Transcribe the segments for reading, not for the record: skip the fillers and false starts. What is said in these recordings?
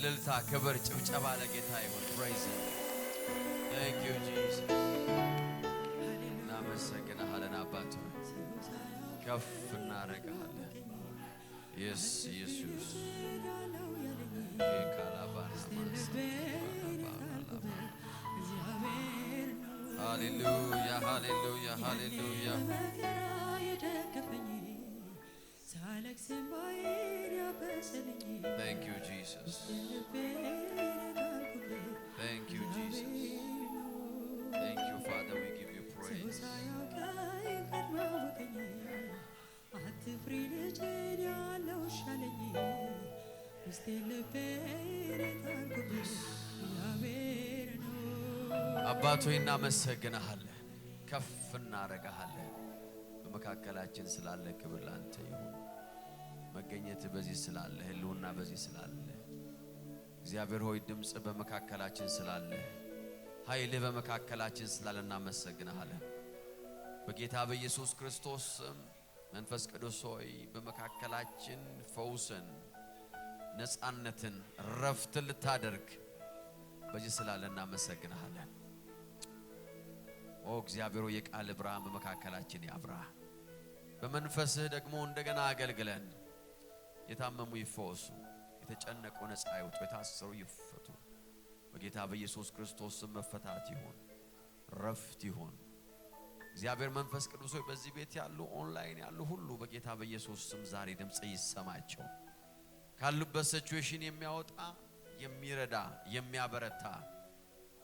እልልታ ክብር ጭብጨባ ለጌታ ይሁን praise him thank you Jesus እናመሰግንሃለን አባት ከፍ እናደርግሃለን yes ኢየሱስ Hallelujah, hallelujah, hallelujah. Thank you, Jesus. Thank you, Jesus. Thank you, Father. We give you praise. አባቶ እናመሰግንሃለን ከፍ እናረጋሃለን በመካከላችን ስላለ ክብር ላንተ ይሁን መገኘት በዚህ ስላለ ህልውና በዚህ ስላለ እግዚአብሔር ሆይ ድምጽ በመካከላችን ስላለ ኃይል በመካከላችን ስላለ እናመሰግንሃለን በጌታ በኢየሱስ ክርስቶስ መንፈስ ቅዱስ ሆይ በመካከላችን ፈውስን ነፃነትን ረፍትን ልታደርግ በዚህ ስላለ እናመሰግንሃለን ኦ እግዚአብሔር ሆይ የቃል ብርሃን በመካከላችን ያብራ በመንፈስህ ደግሞ እንደገና አገልግለን የታመሙ ይፈወሱ የተጨነቁ ነፃ ይውጡ የታሰሩ ይፈቱ በጌታ በኢየሱስ ክርስቶስ መፈታት ይሁን ረፍት ይሁን እግዚአብሔር መንፈስ ቅዱስ ሆይ በዚህ ቤት ያሉ ኦንላይን ያሉ ሁሉ በጌታ በኢየሱስ ስም ዛሬ ድምጽ ይሰማቸው ካሉበት ሲቹዌሽን የሚያወጣ የሚረዳ የሚያበረታ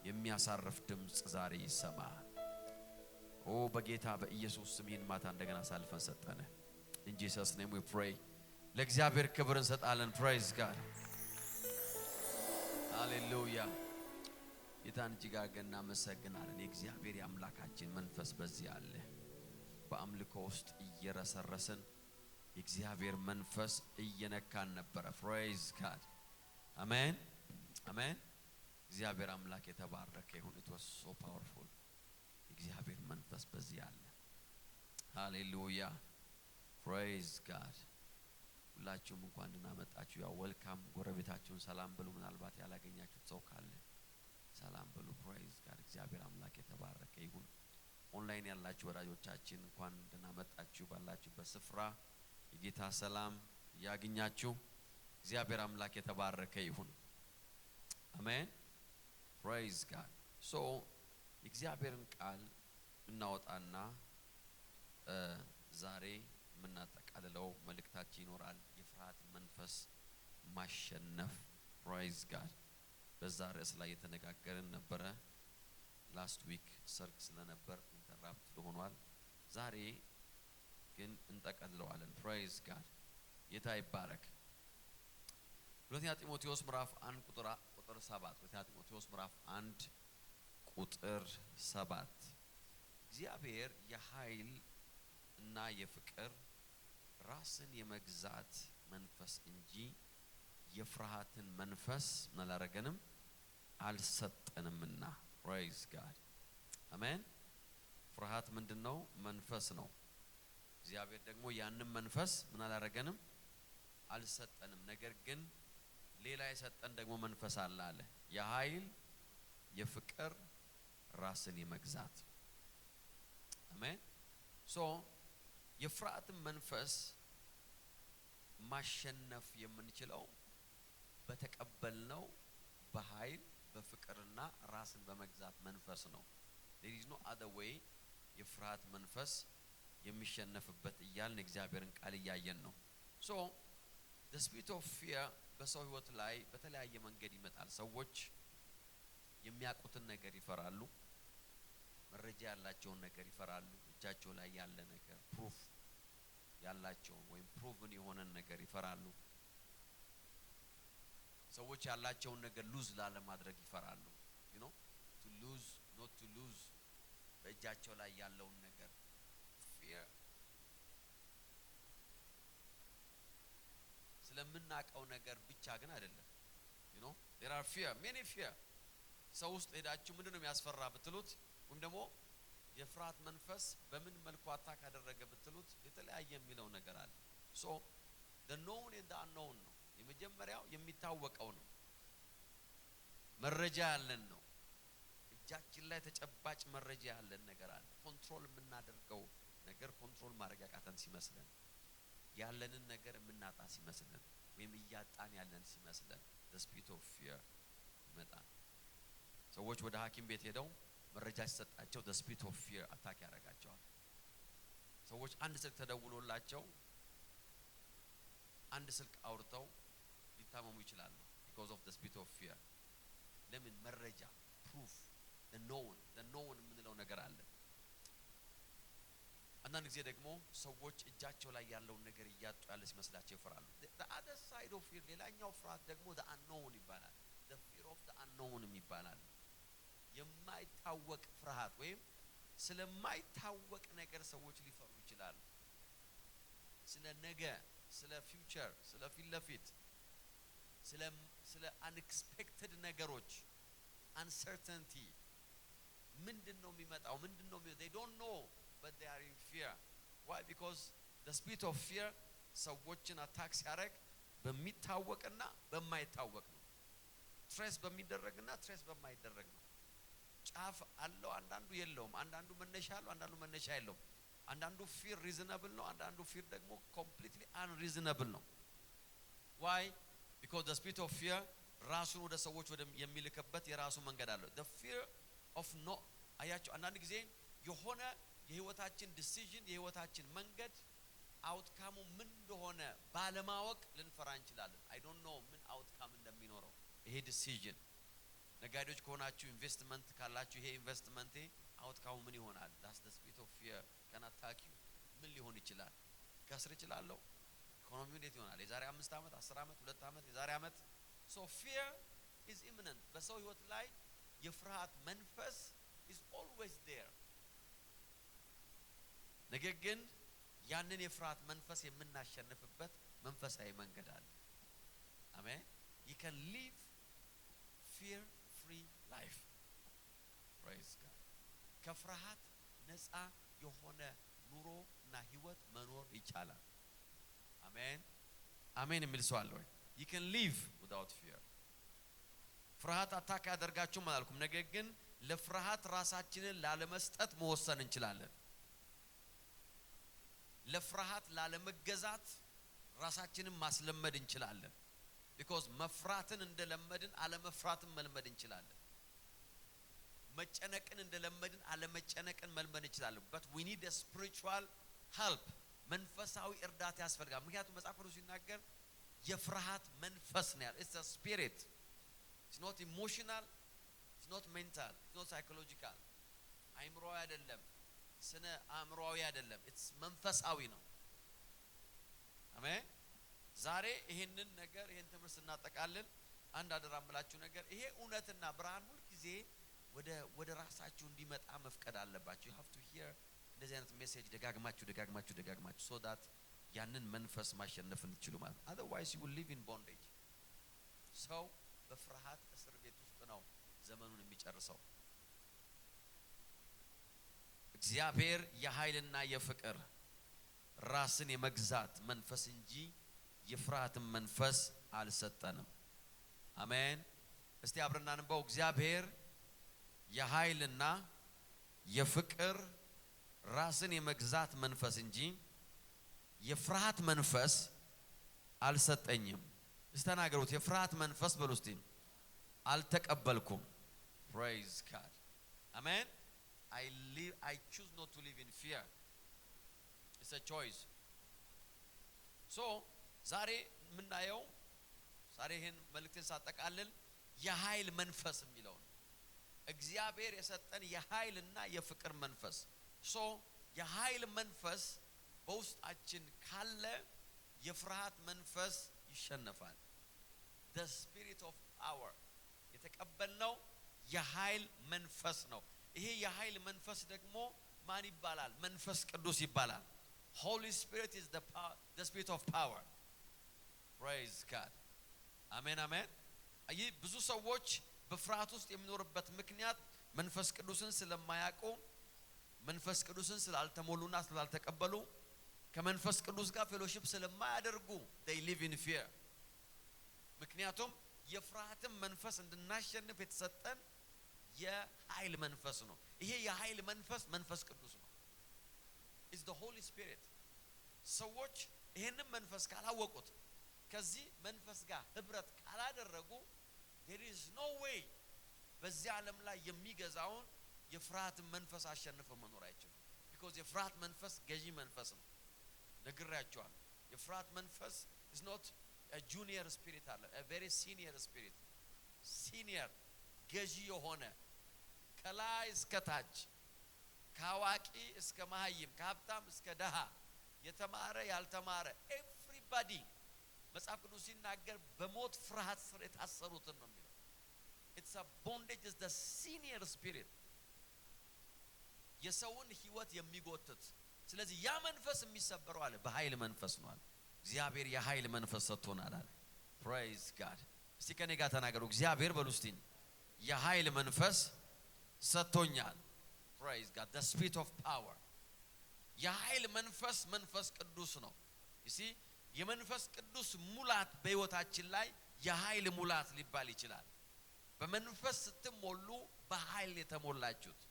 የሚያሳርፍ ድምጽ ዛሬ ይሰማ ኦ በጌታ በኢየሱስ ስም ይህን ማታ እንደገና ሳልፈን ሰጠነ in Jesus name we pray ለእግዚአብሔር ክብር እንሰጣለን praise God hallelujah ጌታን እጅግ አድርገን እናመሰግናለን የእግዚአብሔር የአምላካችን መንፈስ በዚህ አለ በአምልኮ ውስጥ እየረሰረስን የእግዚአብሔር መንፈስ እየነካን ነበር praise God amen amen እግዚአብሔር አምላክ የተባረከ ይሁን it was so powerful እግዚአብሔር መንፈስ በዚህ አለ ሃሌሉያ praise God ሁላችሁም እንኳን እንድናመጣችሁ ያው ዌልካም ጎረቤታችሁን ሰላም ብሉ ምናልባት ያላገኛችሁት ሰው ካለ ሰላም ብሉ praise God እግዚአብሔር አምላክ የተባረከ ይሁን ኦንላይን ያላችሁ ወዳጆቻችን እንኳን እንድናመጣችሁ ባላችሁበት ስፍራ የጌታ ሰላም ያገኛችሁ እግዚአብሔር አምላክ የተባረከ ይሁን አሜን praise God so እግዚአብሔርን ቃል እናወጣና ዛሬ ምናጠቃልለው መልእክታችን ይኖራል የፍርሃት መንፈስ ማሸነፍ praise God በዛ ርዕስ ላይ የተነጋገርን ነበረ last week ሰርክ ስለነበር ኢንተራፕት ሆኗል ዛሬ ግን እንጠቀልለዋለን praise God ጌታ ይባረክ ሁለተኛ ጢሞቴዎስ ምዕራፍ 1 ቁጥር 7 ሁለተኛ ጢሞቴዎስ ምዕራፍ 1 ቁጥር 7 እግዚአብሔር የኃይል እና የፍቅር ራስን የመግዛት መንፈስ እንጂ የፍርሃትን መንፈስ አላረገንም አልሰጠንምና praise God አሜን ፍርሃት ምንድነው መንፈስ ነው እግዚአብሔር ደግሞ ያንን መንፈስ ምን አላረገንም አልሰጠንም ነገር ግን ሌላ የሰጠን ደግሞ መንፈስ አለ የኃይል የፍቅር ራስን የመግዛት አሜን ሶ የፍርሃትን መንፈስ ማሸነፍ የምንችለው በተቀበልነው በኃይል በፍቅርና ራስን በመግዛት መንፈስ ነው there is no other way የፍርሃት መንፈስ የሚሸነፍበት እያልን እግዚአብሔርን ቃል ያያየን ነው so the spirit of fear በሰው ህይወት ላይ በተለያየ መንገድ ይመጣል ሰዎች የሚያቁትን ነገር ይፈራሉ መረጃ ያላቸውን ነገር ይፈራሉ እጃቸው ላይ ያለ ነገር ፕሩፍ ያላቸው ወይም ፕሩቭን የሆነ ነገር ይፈራሉ ሰዎች ያላቸውን ነገር ሉዝ ላለ ማድረግ ይፈራሉ you know to lose not to lose በእጃቸው ላይ ያለውን ነገር fear ስለምናቀው ነገር ብቻ ግን አይደለም you know there are fear many fear ሰው ውስጥ ሄዳችሁ ምንድነው የሚያስፈራ ብትሉት ወይም ደግሞ የፍርሃት መንፈስ በምን መልኩ አታክ አደረገ ብትሉት የተለያየ የሚለው ነገር አለ so the known and the unknown ነው የመጀመሪያው የሚታወቀው ነው መረጃ ያለን ነው። እጃችን ላይ ተጨባጭ መረጃ ያለን ነገር አለ። ኮንትሮል የምናደርገው ነገር ኮንትሮል ማድረግ ያቃተን ሲመስለን፣ ያለንን ነገር የምናጣ ሲመስለን፣ ወይም እያጣን ያለን ሲመስለን the spirit of fear ይመጣል። ሰዎች ወደ ሐኪም ቤት ሄደው መረጃ ሲሰጣቸው the spirit of fear አታክ ያደርጋቸዋል። ሰዎች አንድ ስልክ ተደውሎላቸው አንድ ስልክ አውርተው ሊታመሙ ይችላሉ because of the spirit of fear። ለምን? መረጃ proof the known የምንለው ነገር አለ። አንዳንድ ጊዜ ደግሞ ሰዎች እጃቸው ላይ ያለውን ነገር እያጡ ያለ ሲመስላቸው ይፈራሉ። the other side of fear ሌላኛው ፍርሃት ደግሞ the unknown ይባላል። the fear of the unknown ይባላል። የማይታወቅ ፍርሃት ወይም ስለማይታወቅ ነገር ሰዎች ሊፈሩ ይችላሉ። ስለ ነገ፣ ስለ ፊውቸር፣ ስለ ፊት ለፊት፣ ስለ unexpected ነገሮች uncertainty ምንድነው የሚመጣው? ምንድነው? they don't know but they are in fear. Why? Because the spirit of fear ሰዎችን አታክ ሲያደርግ በሚታወቅና በማይታወቅ ነው። ትሬስ በሚደረግና ትሬስ በማይደረግ ነው። ጫፍ አለው፣ አንዳንዱ የለውም። አንዳንዱ መነሻ አለው፣ አንዳንዱ መነሻ የለውም። አንዳንዱ ፊር ሪዝነብል ነው፣ አንዳንዱ ፊር ደግሞ ኮምፕሊትሊ አንሪዝነብል ነው። why? because the spirit of fear ራሱን ወደ ሰዎች ወደ የሚልከበት የራሱ መንገድ አለው። the fear of no አያችሁ፣ አንዳንድ ጊዜ የሆነ የህይወታችን ዲሲዥን የህይወታችን መንገድ አውትካሙ ምን እንደሆነ ባለማወቅ ልንፈራ እንችላለን። I don't know ምን አውትካም እንደሚኖረው ይሄ ዲሲዥን። ነጋዴዎች ከሆናችሁ ኢንቨስትመንት ካላችሁ ይሄ ኢንቨስትመንቴ አውትካሙ ምን ይሆናል? that's the spirit of fear can attack you። ምን ሊሆን ይችላል? ከስር ይችላልው? ኢኮኖሚው እንዴት ይሆናል? የዛሬ 5 ዓመት 10 ዓመት 2 ዓመት የዛሬ ዓመት so fear is imminent። በሰው ህይወት ላይ የፍርሃት መንፈስ is always there። ነገር ግን ያንን የፍርሃት መንፈስ የምናሸንፍበት መንፈሳዊ መንገድ አለ። አሜን። you can live fear free life. praise God። ከፍርሃት ነፃ የሆነ ኑሮ እና ህይወት መኖር ይቻላል። አሜን አሜን የሚል ሰው አለ ወይ? you can live without fear። ፍርሃት አታክ ያደርጋችሁም አላልኩም። ነገር ግን ለፍርሃት ራሳችንን ላለመስጠት መወሰን እንችላለን። ለፍርሃት ላለመገዛት ራሳችንን ማስለመድ እንችላለን። because መፍራትን እንደለመድን አለመፍራትን መልመድ እንችላለን። መጨነቅን እንደለመድን አለመጨነቅን መልመድ እንችላለን። but we need a spiritual help። መንፈሳዊ እርዳታ ያስፈልጋል። ምክንያቱም መጽሐፍ ቅዱስ ሲናገር የፍርሃት መንፈስ ነው ያለው። it's a spirit። it's not emotional, it's not mental, it's not psychological። አእምሮአዊ አይደለም፣ ስነ አእምሮአዊ አይደለም፣ it's መንፈሳዊ ነው። አሜን። ዛሬ ይሄንን ነገር ይሄን ትምህርት ስናጠቃልል አንድ አደራ የምላችሁ ነገር ይሄ እውነትና ብርሃን ሁሉ ጊዜ ወደ ራሳችሁ እንዲመጣ መፍቀድ አለባችሁ። you have to hear እንደዚህ አይነት ሜሴጅ ደጋግማችሁ so that ያንን መንፈስ ማሸነፍ እንድትችሉ ማለት ነው። otherwise you will live in bondage። ሰው በፍርሃት እስር ቤት ውስጥ ነው ዘመኑን የሚጨርሰው። እግዚአብሔር የኃይልና የፍቅር ራስን የመግዛት መንፈስ እንጂ የፍርሃትን መንፈስ አልሰጠንም። አሜን። እስቲ አብረን እናንበው። እግዚአብሔር የኃይልና የፍቅር ራስን የመግዛት መንፈስ እንጂ የፍርሃት መንፈስ አልሰጠኝም። እስተናገሩት። የፍርሃት መንፈስ በሉ እስቲ አልተቀበልኩም። praise God። አሜን። I choose not to live in fear። it's a choice። so ዛሬ የምናየው ዛሬ ይሄን መልእክትን ሳጠቃልል የኃይል መንፈስ የሚለው ነው። እግዚአብሔር የሰጠን የኃይልና የፍቅር መንፈስ። so የኃይል መንፈስ በውስጣችን ካለ የፍርሃት መንፈስ ይሸነፋል። the spirit of power የተቀበልነው የኃይል መንፈስ ነው። ይሄ የኃይል መንፈስ ደግሞ ማን ይባላል? መንፈስ ቅዱስ ይባላል። Holy Spirit is the spirit of power። praise God። አሜን አሜን። ይህ ብዙ ሰዎች በፍርሃት ውስጥ የሚኖርበት ምክንያት መንፈስ ቅዱስን ስለማያውቁ፣ መንፈስ ቅዱስን ስላልተሞሉና ስላልተቀበሉ፣ ከመንፈስ ቅዱስ ጋር ፌሎሺፕ ስለማያደርጉ they live in fear። ምክንያቱም የፍርሃትን መንፈስ እንድናሸንፍ የተሰጠን የኃይል መንፈስ ነው። ይሄ የኃይል መንፈስ መንፈስ ቅዱስ ነው። is the Holy Spirit። ሰዎች ይሄንን መንፈስ ካላወቁት ከዚህ መንፈስ ጋር ህብረት ካላደረጉ there is no way በዚህ ዓለም ላይ የሚገዛውን የፍርሃትን መንፈስ አሸንፈው መኖር አይችልም። because የፍርሃት መንፈስ ገዢ መንፈስ ነው። ነግራቸዋለሁ። የፍርሃት መንፈስ is not a junior spirit አለ a very senior spirit senior ገዢ የሆነ ከላይ እስከ ታች ከአዋቂ እስከ መሃይም ከሀብታም እስከ ደሃ የተማረ ያልተማረ everybody መጽሐፍ ቅዱስ ሲናገር በሞት ፍርሃት ስር የታሰሩትን ነው የሚለው። it's a bondage is the senior spirit የሰውን ህይወት የሚጎትት። ስለዚህ ያ መንፈስ የሚሰበረው አለ በኃይል መንፈስ ነው አለ። እግዚአብሔር የኃይል መንፈስ ሰጥቶናል አለ። praise God። እስቲ ከኔ ጋር ተናገሩ እግዚአብሔር በሉ እስቲ የኃይል መንፈስ ሰጥቶኛል። praise God the spirit of power የኃይል መንፈስ መንፈስ ቅዱስ ነው። you see የመንፈስ ቅዱስ ሙላት በህይወታችን ላይ የኃይል ሙላት ሊባል ይችላል። በመንፈስ ስትሞሉ በኃይል የተሞላችሁት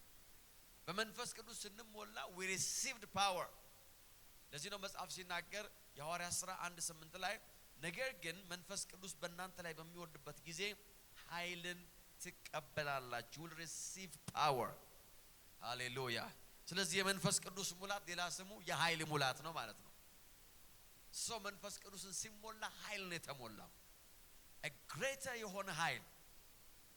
በመንፈስ ቅዱስ ስንሞላ we received power። ለዚህ ነው መጽሐፍ ሲናገር የሐዋርያት ሥራ 1:8 ላይ ነገር ግን መንፈስ ቅዱስ በእናንተ ላይ በሚወርድበት ጊዜ ኃይልን ትቀበላላችሁ will receive power። ሃሌሉያ። ስለዚህ የመንፈስ ቅዱስ ሙላት ሌላ ስሙ የኃይል ሙላት ነው ማለት ነው። ሰው መንፈስ ቅዱስን ሲሞላ ኃይል ነው የተሞላው። a greater የሆነ ኃይል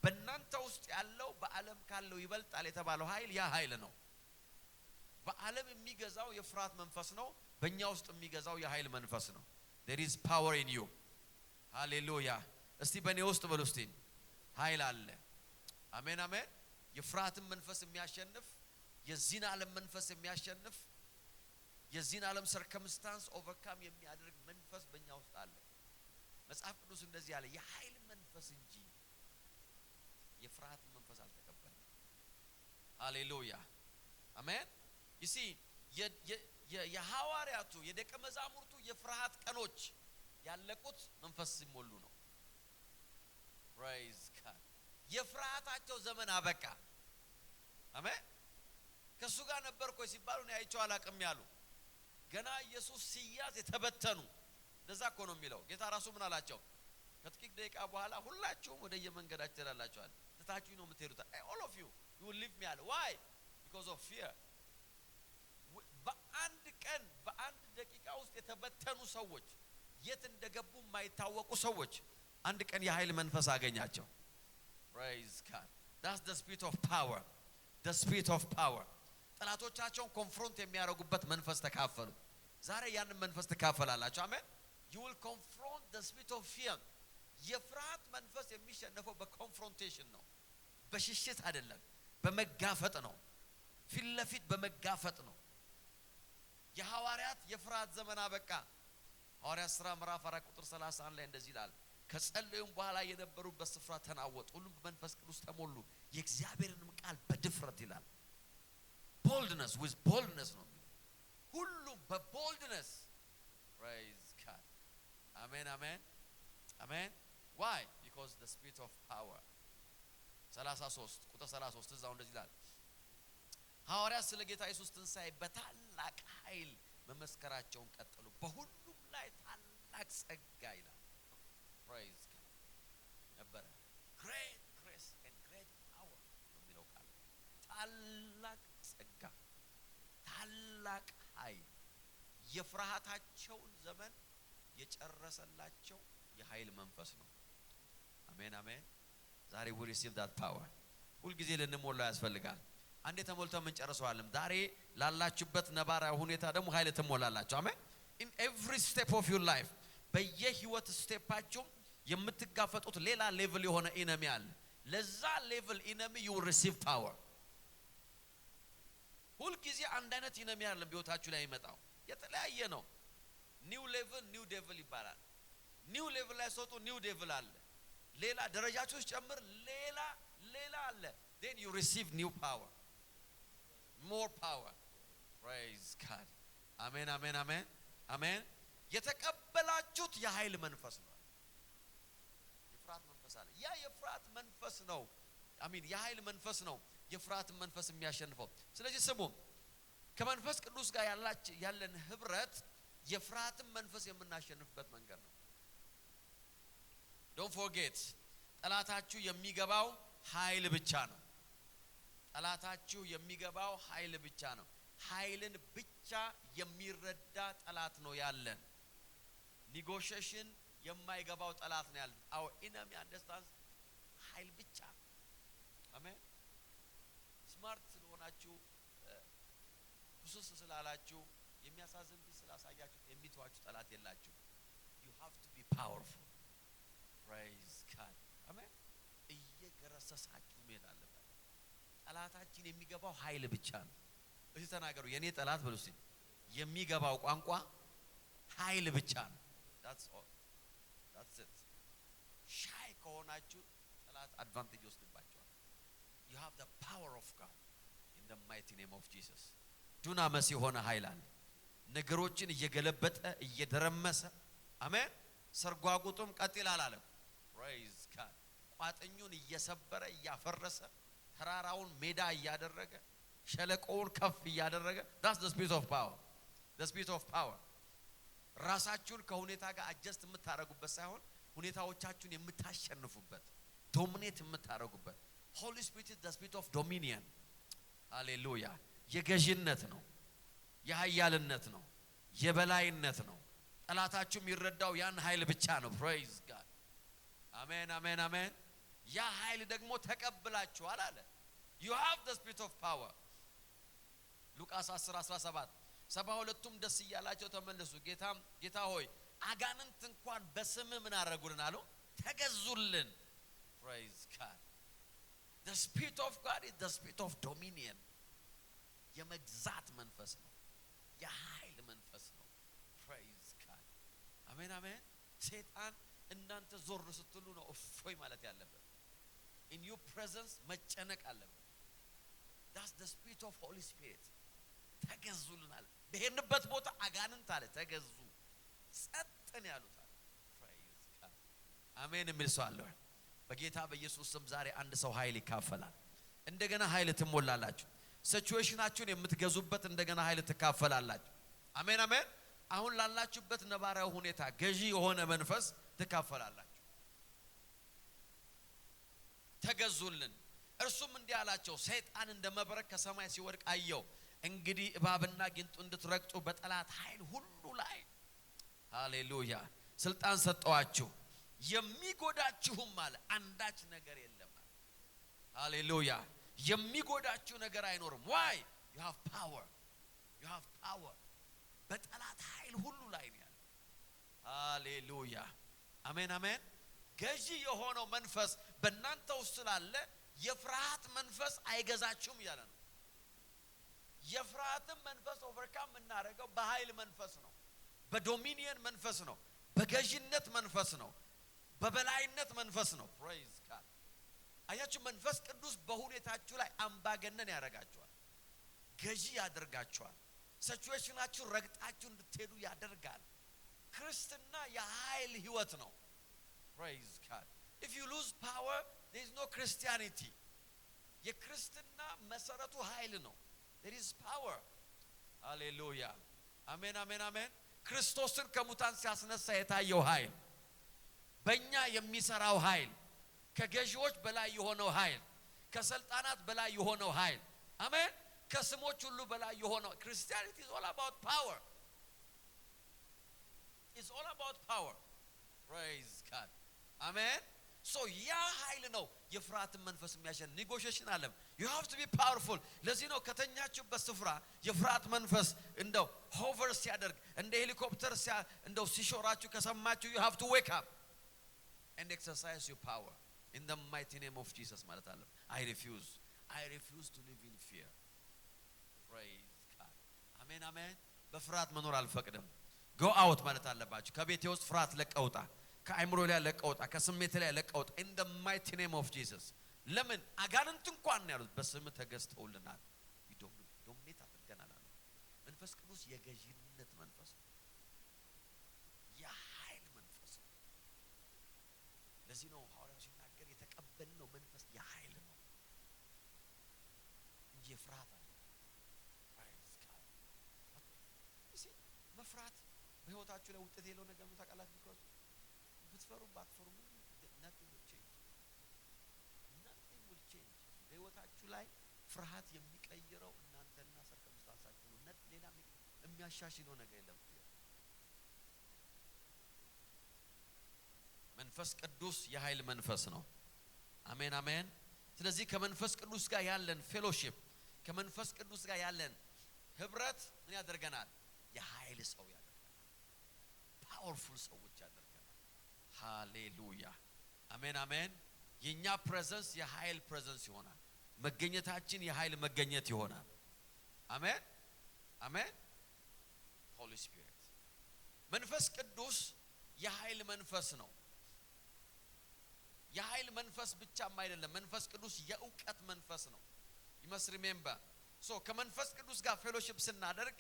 በእናንተ ውስጥ ያለው በዓለም ካለው ይበልጣል የተባለው ኃይል ያ ኃይል ነው። በዓለም የሚገዛው የፍርሃት መንፈስ ነው። በእኛ ውስጥ የሚገዛው የኃይል መንፈስ ነው። there is power in you። ሃሌሉያ። እስቲ በእኔ ውስጥ በሉ እስቲ ኃይል አለ። አሜን አሜን። የፍርሃትን መንፈስ የሚያሸንፍ የዚህን ዓለም መንፈስ የሚያሸንፍ የዚህን ዓለም ሰርከምስታንስ ኦቨርካም የሚያደርግ መንፈስ በእኛ ውስጥ አለ። መጽሐፍ ቅዱስ እንደዚህ ያለ የኃይል መንፈስ እንጂ የፍርሃት መንፈስ አልተቀበለም። ሃሌሉያ አሜን። you see የሐዋርያቱ የደቀ መዛሙርቱ የፍርሃት ቀኖች ያለቁት መንፈስ ሲሞሉ ነው። praise God የፍርሃታቸው ዘመን አበቃ። አሜን። ከሱ ጋር ነበርኩ ሲባሉ ነው አይቼው አላቅም ያሉ ገና ኢየሱስ ሲያዝ የተበተኑ ለዛ እኮ ነው የሚለው ጌታ ራሱ ምን አላቸው? ከጥቂት ደቂቃ በኋላ ሁላችሁም ወደ የመንገዳችሁ ትሄዳላችኋል ትታችሁኝ ነው የምትሄዱት all of you will leave me አለ why because of fear። በአንድ ቀን በአንድ ደቂቃ ውስጥ የተበተኑ ሰዎች የት እንደገቡ የማይታወቁ ሰዎች አንድ ቀን የኃይል መንፈስ አገኛቸው። praise God that's the spirit of power the spirit of power። ጠላቶቻቸውን ኮንፍሮንት የሚያደርጉበት መንፈስ ተካፈሉ። ዛሬ ያንን መንፈስ ተካፈላላችሁ። አሜን። you will confront the spirit of fear። የፍርሃት መንፈስ የሚሸነፈው በኮንፍሮንቴሽን ነው፣ በሽሽት አይደለም፣ በመጋፈጥ ነው። ፊት ለፊት በመጋፈጥ ነው። የሐዋርያት የፍርሃት ዘመን አበቃ። ሐዋርያት ሥራ ምዕራፍ 4 ቁጥር 31 ላይ እንደዚህ ይላል ከጸለዩም በኋላ የነበሩበት ስፍራ ተናወጡ፣ ሁሉም በመንፈስ ቅዱስ ተሞሉ፣ የእግዚአብሔርንም ቃል በድፍረት ይላል boldness with boldness ነው ሁሉም በቦልድነስ praise God አሜን አሜን አሜን why because the spirit of power 33 ቁጥር 33 እዛው እንደዚህ ይላል ሐዋርያት ስለ ጌታ ኢየሱስ ትንሣኤ በታላቅ ኃይል መመስከራቸውን ቀጠሉ፣ በሁሉም ላይ ታላቅ ጸጋ ይላል praise God ነበር great grace and great power የሚለው ቃል ታላቅ ጸጋ ታላቅ ኃይል የፍርሃታቸውን ዘመን የጨረሰላቸው የኃይል መንፈስ ነው። አሜን አሜን። ዛሬ we receive that power። ሁልጊዜ ልንሞላው ያስፈልጋል። አንዴ ተሞልተን ምን ጨርሰዋልም። ዛሬ ላላችሁበት ነባራዊ ሁኔታ ደግሞ ኃይል ትሞላላችሁ። አሜን። in every step of your life በየህይወት ስቴፓችሁ የምትጋፈጡት ሌላ ሌቭል የሆነ ኢነሚ አለ። ለዛ ሌቭል ኢነሚ you will receive power። ሁልጊዜ አንድ አይነት ኢነሚ አይደለም በህይወታችሁ ላይ ይመጣው፣ የተለያየ ነው። ኒው ሌቭል ኒው ዴቪል ይባላል። ኒው ሌቭል ላይ ሶጡ ኒው ዴቪል አለ። ሌላ ደረጃችሁ ጨምር ሌላ አለ። then you receive new power more power praise God አሜን አሜን አሜን አሜን። የተቀበላችሁት የኃይል መንፈስ ነው። የፍርሃት መንፈስ አለ። ያ የፍርሃት መንፈስ ነው። አሜን። የኃይል መንፈስ ነው የፍርሃት መንፈስ የሚያሸንፈው። ስለዚህ ስሙ ከመንፈስ ቅዱስ ጋር ያለን ህብረት የፍርሃትን መንፈስ የምናሸንፍበት መንገድ ነው። don't forget ጠላታችሁ የሚገባው ኃይል ብቻ ነው። ጠላታችሁ የሚገባው ኃይል ብቻ ነው። ኃይልን ብቻ የሚረዳ ጠላት ነው ያለን። ኔጎሺዬሽን የማይገባው ጠላት ነው ያለን። our enemy understands ኃይል ብቻ። አሜን። ስማርት ስለሆናችሁ ኩስስ ስላላችሁ የሚያሳዝን ፊት ስላሳያችሁ የሚተዋችሁ ጠላት የላችሁ። you have to be powerful. praise God. አሜን። እየገረሰሳችሁ መሄድ አለበት። ጠላታችን የሚገባው ኃይል ብቻ ነው። እዚህ ተናገሩ የኔ ጠላት ብሉ እስቲ። የሚገባው ቋንቋ ኃይል ብቻ ነው። that's all. that's it. ሻይ ከሆናችሁ ጠላት አድቫንቴጅ ወስድባችኋል። you have the power of God in the mighty name of Jesus. ዱናመስ የሆነ ኃይል አለ። ነገሮችን እየገለበጠ እየደረመሰ አሜን። ሰርጓጉጡም ቀጥ ይላል አለ። praise God. ቋጥኙን እየሰበረ እያፈረሰ ተራራውን ሜዳ እያደረገ ሸለቆውን ከፍ እያደረገ that's the spirit of power. the spirit of power. ራሳችሁን ከሁኔታ ጋር አጀስት የምታረጉበት ሳይሆን ሁኔታዎቻችሁን የምታሸንፉበት ዶሚኔት የምታረጉበት holy spirit is the spirit of dominion. ሃሌሉያ። የገዥነት ነው፣ የኃያልነት ነው፣ የበላይነት ነው። ጠላታችሁ የሚረዳው ያን ኃይል ብቻ ነው። praise God. አሜን አሜን አሜን። ያ ኃይል ደግሞ ተቀብላችኋል አለ። you have the spirit of power. ሉቃስ 10:17 72ቱም ደስ እያላቸው ተመለሱ። ጌታ ሆይ አጋንንት እንኳን በስምህ ምን አደረጉልን አሉ? ተገዙልን። praise God. the spirit of God is the spirit of dominion. የመግዛት መንፈስ ነው፣ የኃይል መንፈስ ነው። praise God. አሜን አሜን። ሰይጣን እናንተ ዞር ስትሉ ነው እፎይ ማለት ያለበት። in your presence መጨነቅ አለበት። that's the spirit of Holy Spirit. ተገዙልናል። በሄንበት ቦታ አጋንንት አለ ተገዙ፣ ጸጥን ያሉት አለ። praise God. አሜን የሚል ሰው አለ። በጌታ በኢየሱስ ስም ዛሬ አንድ ሰው ኃይል ይካፈላል። እንደገና ኃይል ትሞላላችሁ። ሲቹዌሽናችሁን የምትገዙበት እንደገና ኃይል ትካፈላላችሁ። አሜን አሜን። አሁን ላላችሁበት ነባራው ሁኔታ ገዢ የሆነ መንፈስ ትካፈላላችሁ። ተገዙልን። እርሱም እንዲህ አላቸው፣ ሰይጣን እንደ መብረቅ ከሰማይ ሲወድቅ አየው። እንግዲህ እባብና ጊንጡ እንድትረግጡ በጠላት ኃይል ሁሉ ላይ ሃሌሉያ ስልጣን ሰጠዋችሁ፣ የሚጎዳችሁም አለ አንዳች ነገር የለም። ሃሌሉያ የሚጎዳችሁ ነገር አይኖርም። why you have power. you have power. በጠላት ኃይል ሁሉ ላይ ነው ያለው። ሃሌሉያ አሜን አሜን። ገዢ የሆነው መንፈስ በእናንተ ውስጥ ስላለ የፍርሃት መንፈስ አይገዛችሁም ያለ ነው። የፍርሃትን መንፈስ ኦቨርካም እናደርገው በኃይል መንፈስ ነው፣ በዶሚኒየን መንፈስ ነው፣ በገዢነት መንፈስ ነው፣ በበላይነት መንፈስ ነው። praise God. አያችሁ መንፈስ ቅዱስ በሁኔታችሁ ላይ አምባገነን ያደርጋችኋል፣ ገዢ ያደርጋችኋል። ሲቹዌሽናችሁ ረግጣችሁ እንድትሄዱ ያደርጋል። ክርስትና የኃይል ህይወት ነው። praise God. if you lose power there is no Christianity. የክርስትና መሰረቱ ኃይል ነው። there is power. ሃሌሉያ አሜን አሜን አሜን። ክርስቶስን ከሙታን ሲያስነሳ የታየው ኃይል፣ በእኛ የሚሰራው ኃይል፣ ከገዢዎች በላይ የሆነው ኃይል፣ ከስልጣናት በላይ የሆነው ኃይል አሜን፣ ከስሞች ሁሉ በላይ የሆነው Christianity is all about power. It's all about power. praise God. አሜን። so ያ ኃይል ነው የፍርሃትን መንፈስ የሚያሸንፍ። ኔጎሺዬሽን አለም you have to be powerful. ለዚህ ነው ከተኛችሁበት ስፍራ የፍርሃት መንፈስ እንደው ሆቨር ሲያደርግ እንደ ሄሊኮፕተር እንደው ሲሾራችሁ ከሰማችሁ you have to wake up and exercise your power in the mighty name of Jesus ማለት አለ። I refuse to live in fear. praise God. አሜን አሜን። በፍርሃት መኖር አልፈቅድም። go out ማለት አለባችሁ። ከቤቴ ውስጥ ፍርሃት ለቀውጣ፣ ከአይምሮ ላይ ለቀውጣ፣ ከስሜት ላይ ለቀውጣ in the mighty name of Jesus. ለምን አጋንንት እንኳን ያሉት በስም ተገዝተውልናል፣ ዶሚኔት አድርገናል አለ። መንፈስ ቅዱስ የገዢነት መንፈስ ነው፣ የኃይል መንፈስ ነው። ለዚህ ነው ሐዋርያው ሲናገር የተቀበልነው መንፈስ የኃይል ነው እንጂ የፍርሃት አለ። መፍራት በህይወታችሁ ላይ ውጤት የሌለው ነገር ነው። ታውቃላችሁ። ቢኮዝ ብትፈሩ ባትፈሩ nothing will change. በህይወታችሁ ላይ ፍርሃት የሚቀይረው እናንተና ሰርከምስታንሳችሁ ነው። ሌላ የሚያሻሽለው ነገር የለም። መንፈስ ቅዱስ የኃይል መንፈስ ነው። አሜን አሜን። ስለዚህ ከመንፈስ ቅዱስ ጋር ያለን ፌሎሺፕ፣ ከመንፈስ ቅዱስ ጋር ያለን ህብረት ምን ያደርገናል? የኃይል ሰው ያደርገናል። ፓወርፉል ሰዎች ያደርገናል። ሃሌሉያ አሜን አሜን። የኛ ፕሬዘንስ የኃይል ፕሬዘንስ ይሆናል። መገኘታችን የኃይል መገኘት ይሆናል። አሜን አሜን። ሆሊ ስፒሪት መንፈስ ቅዱስ የኃይል መንፈስ ነው። የኃይል መንፈስ ብቻም አይደለም። መንፈስ ቅዱስ የእውቀት መንፈስ ነው። you must remember so ከመንፈስ ቅዱስ ጋር ፌሎሺፕ ስናደርግ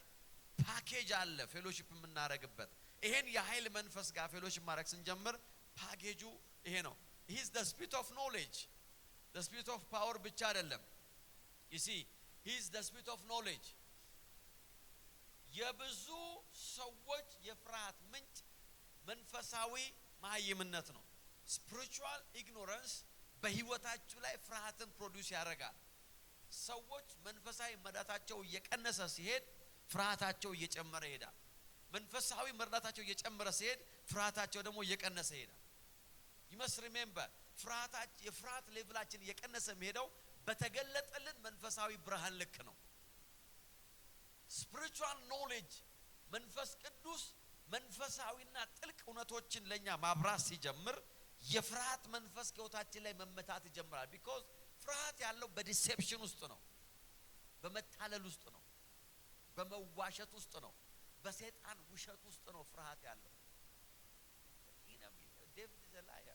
ፓኬጅ አለ ፌሎሺፕ የምናደርግበት። ይሄን የኃይል መንፈስ ጋር ፌሎሺፕ ማድረግ ስንጀምር ፓኬጁ ይሄ ነው። he is the spirit of knowledge, the spirit of power ብቻ አይደለም። you see he is the spirit of knowledge። የብዙ ሰዎች የፍርሃት ምንጭ መንፈሳዊ ማይምነት ነው። spiritual ignorance በህይወታችሁ ላይ ፍርሃትን ፕሮዲዩስ ያደርጋል። ሰዎች መንፈሳዊ መዳታቸው እየቀነሰ ሲሄድ ፍርሃታቸው እየጨመረ ይሄዳል። መንፈሳዊ መርዳታቸው እየጨመረ ሲሄድ ፍርሃታቸው ደግሞ እየቀነሰ ይሄዳል። you must remember የፍርሃት ሌቭላችን እየቀነሰ የሚሄደው በተገለጠልን መንፈሳዊ ብርሃን ልክ ነው። spiritual knowledge መንፈስ ቅዱስ መንፈሳዊና ጥልቅ እውነቶችን ለኛ ማብራት ሲጀምር የፍርሃት መንፈስ ከህይወታችን ላይ መመታት ይጀምራል። because ፍርሃት ያለው በዲሴፕሽን ውስጥ ነው፣ በመታለል ውስጥ ነው፣ በመዋሸት ውስጥ ነው፣ በሰይጣን ውሸት ውስጥ ነው ፍርሃት ያለው። ዴቪድ ዘላያ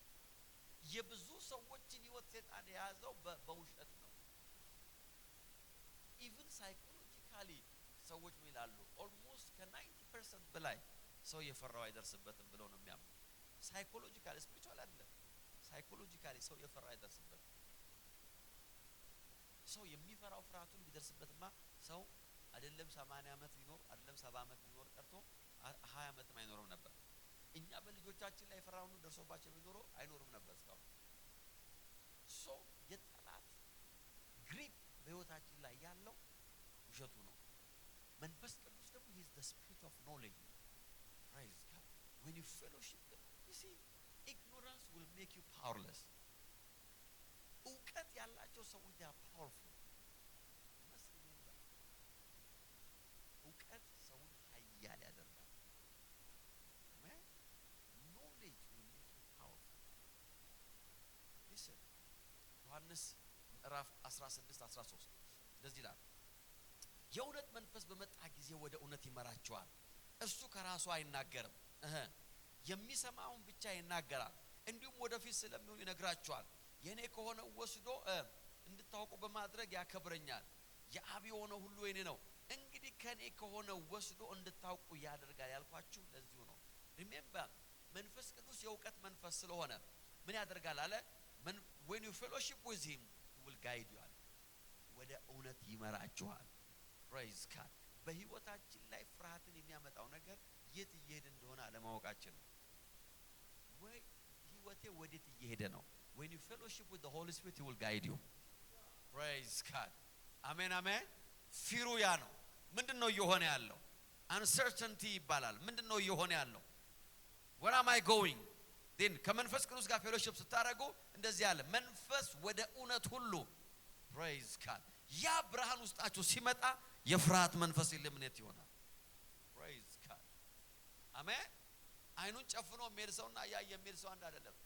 የብዙ ሰዎችን ህይወት ሰይጣን የያዘው በውሸት ነው። ኢቭን ሳይኮሎጂካሊ ሰዎች ምን ይላሉ? ኦልሞስት ከ90% በላይ ሰው የፈራው አይደርስበትም ብለው ነው የሚያምኑ። ሳይኮሎጂካሊ ስፒሪቹዋል አይደለም። ሳይኮሎጂካሊ ሰው የፈራው አይደርስበትም። ሰው የሚፈራው ፍርሃቱን ቢደርስበትማ ሰው አይደለም 80 ዓመት ሊኖር አይደለም 70 ዓመት ሊኖር ቀርቶ 20 ዓመትም አይኖርም ነበር። እኛ በልጆቻችን ላይ የፈራውን ደርሶባቸው ቢኖረው አይኖርም ነበር እስካሁን። ሶ የጠላት ግሪፕ በህይወታችን ላይ ያለው ውሸቱ ነው። መንፈስ ቅዱስ ደግሞ he is the spirit of knowledge. Praise God. When you fellowship them, you see ignorance will make you powerless. እውቀት ያላቸው ሰዎች they are powerful. እውቀት ሰውን ኃያል ያደርጋል። knowledge will make you powerful. listen ዮሐንስ ምዕራፍ 16:13 እንደዚህ ይላል፣ የእውነት መንፈስ በመጣ ጊዜ ወደ እውነት ይመራችኋል። እርሱ ከራሱ አይናገርም፣ የሚሰማውን ብቻ ይናገራል፣ እንዲሁም ወደፊት ስለሚሆን ይነግራችኋል። የኔ ከሆነ ወስዶ እንድታውቁ በማድረግ ያከብረኛል። የአብ የሆነ ሁሉ የኔ ነው። እንግዲህ ከኔ ከሆነ ወስዶ እንድታውቁ ያደርጋል ያልኳችሁ ለዚሁ ነው። remember መንፈስ ቅዱስ የእውቀት መንፈስ ስለሆነ ምን ያደርጋል አለ? when you fellowship with him he will guide you አለ። ወደ እውነት ይመራችኋል። praise God። በህይወታችን ላይ ፍርሃትን የሚያመጣው ነገር የት እየሄደ እንደሆነ አለማወቃችን ነው። ወይ ህይወቴ ወዴት እየሄደ ነው? when you fellowship with the Holy Spirit he will guide you. praise God። አሜን አሜን። ፊሩ ያ ነው። ምንድነው እየሆነ ያለው? uncertainty ይባላል። ምንድነው እየሆነ ያለው? where am I going? then ከመንፈስ ቅዱስ ጋር ፌሎሺፕ ስታደርጉ እንደዚህ ያለ መንፈስ ወደ እውነት ሁሉ praise God። ያ ብርሃን ውስጣችሁ ሲመጣ የፍርሃት መንፈስ ኢሊሚኔት ይሆናል። praise God። አሜን። አይኑን ጨፍኖ የሚሄድ ሰውና ያ የሚሄድ ሰው አንድ አይደለም።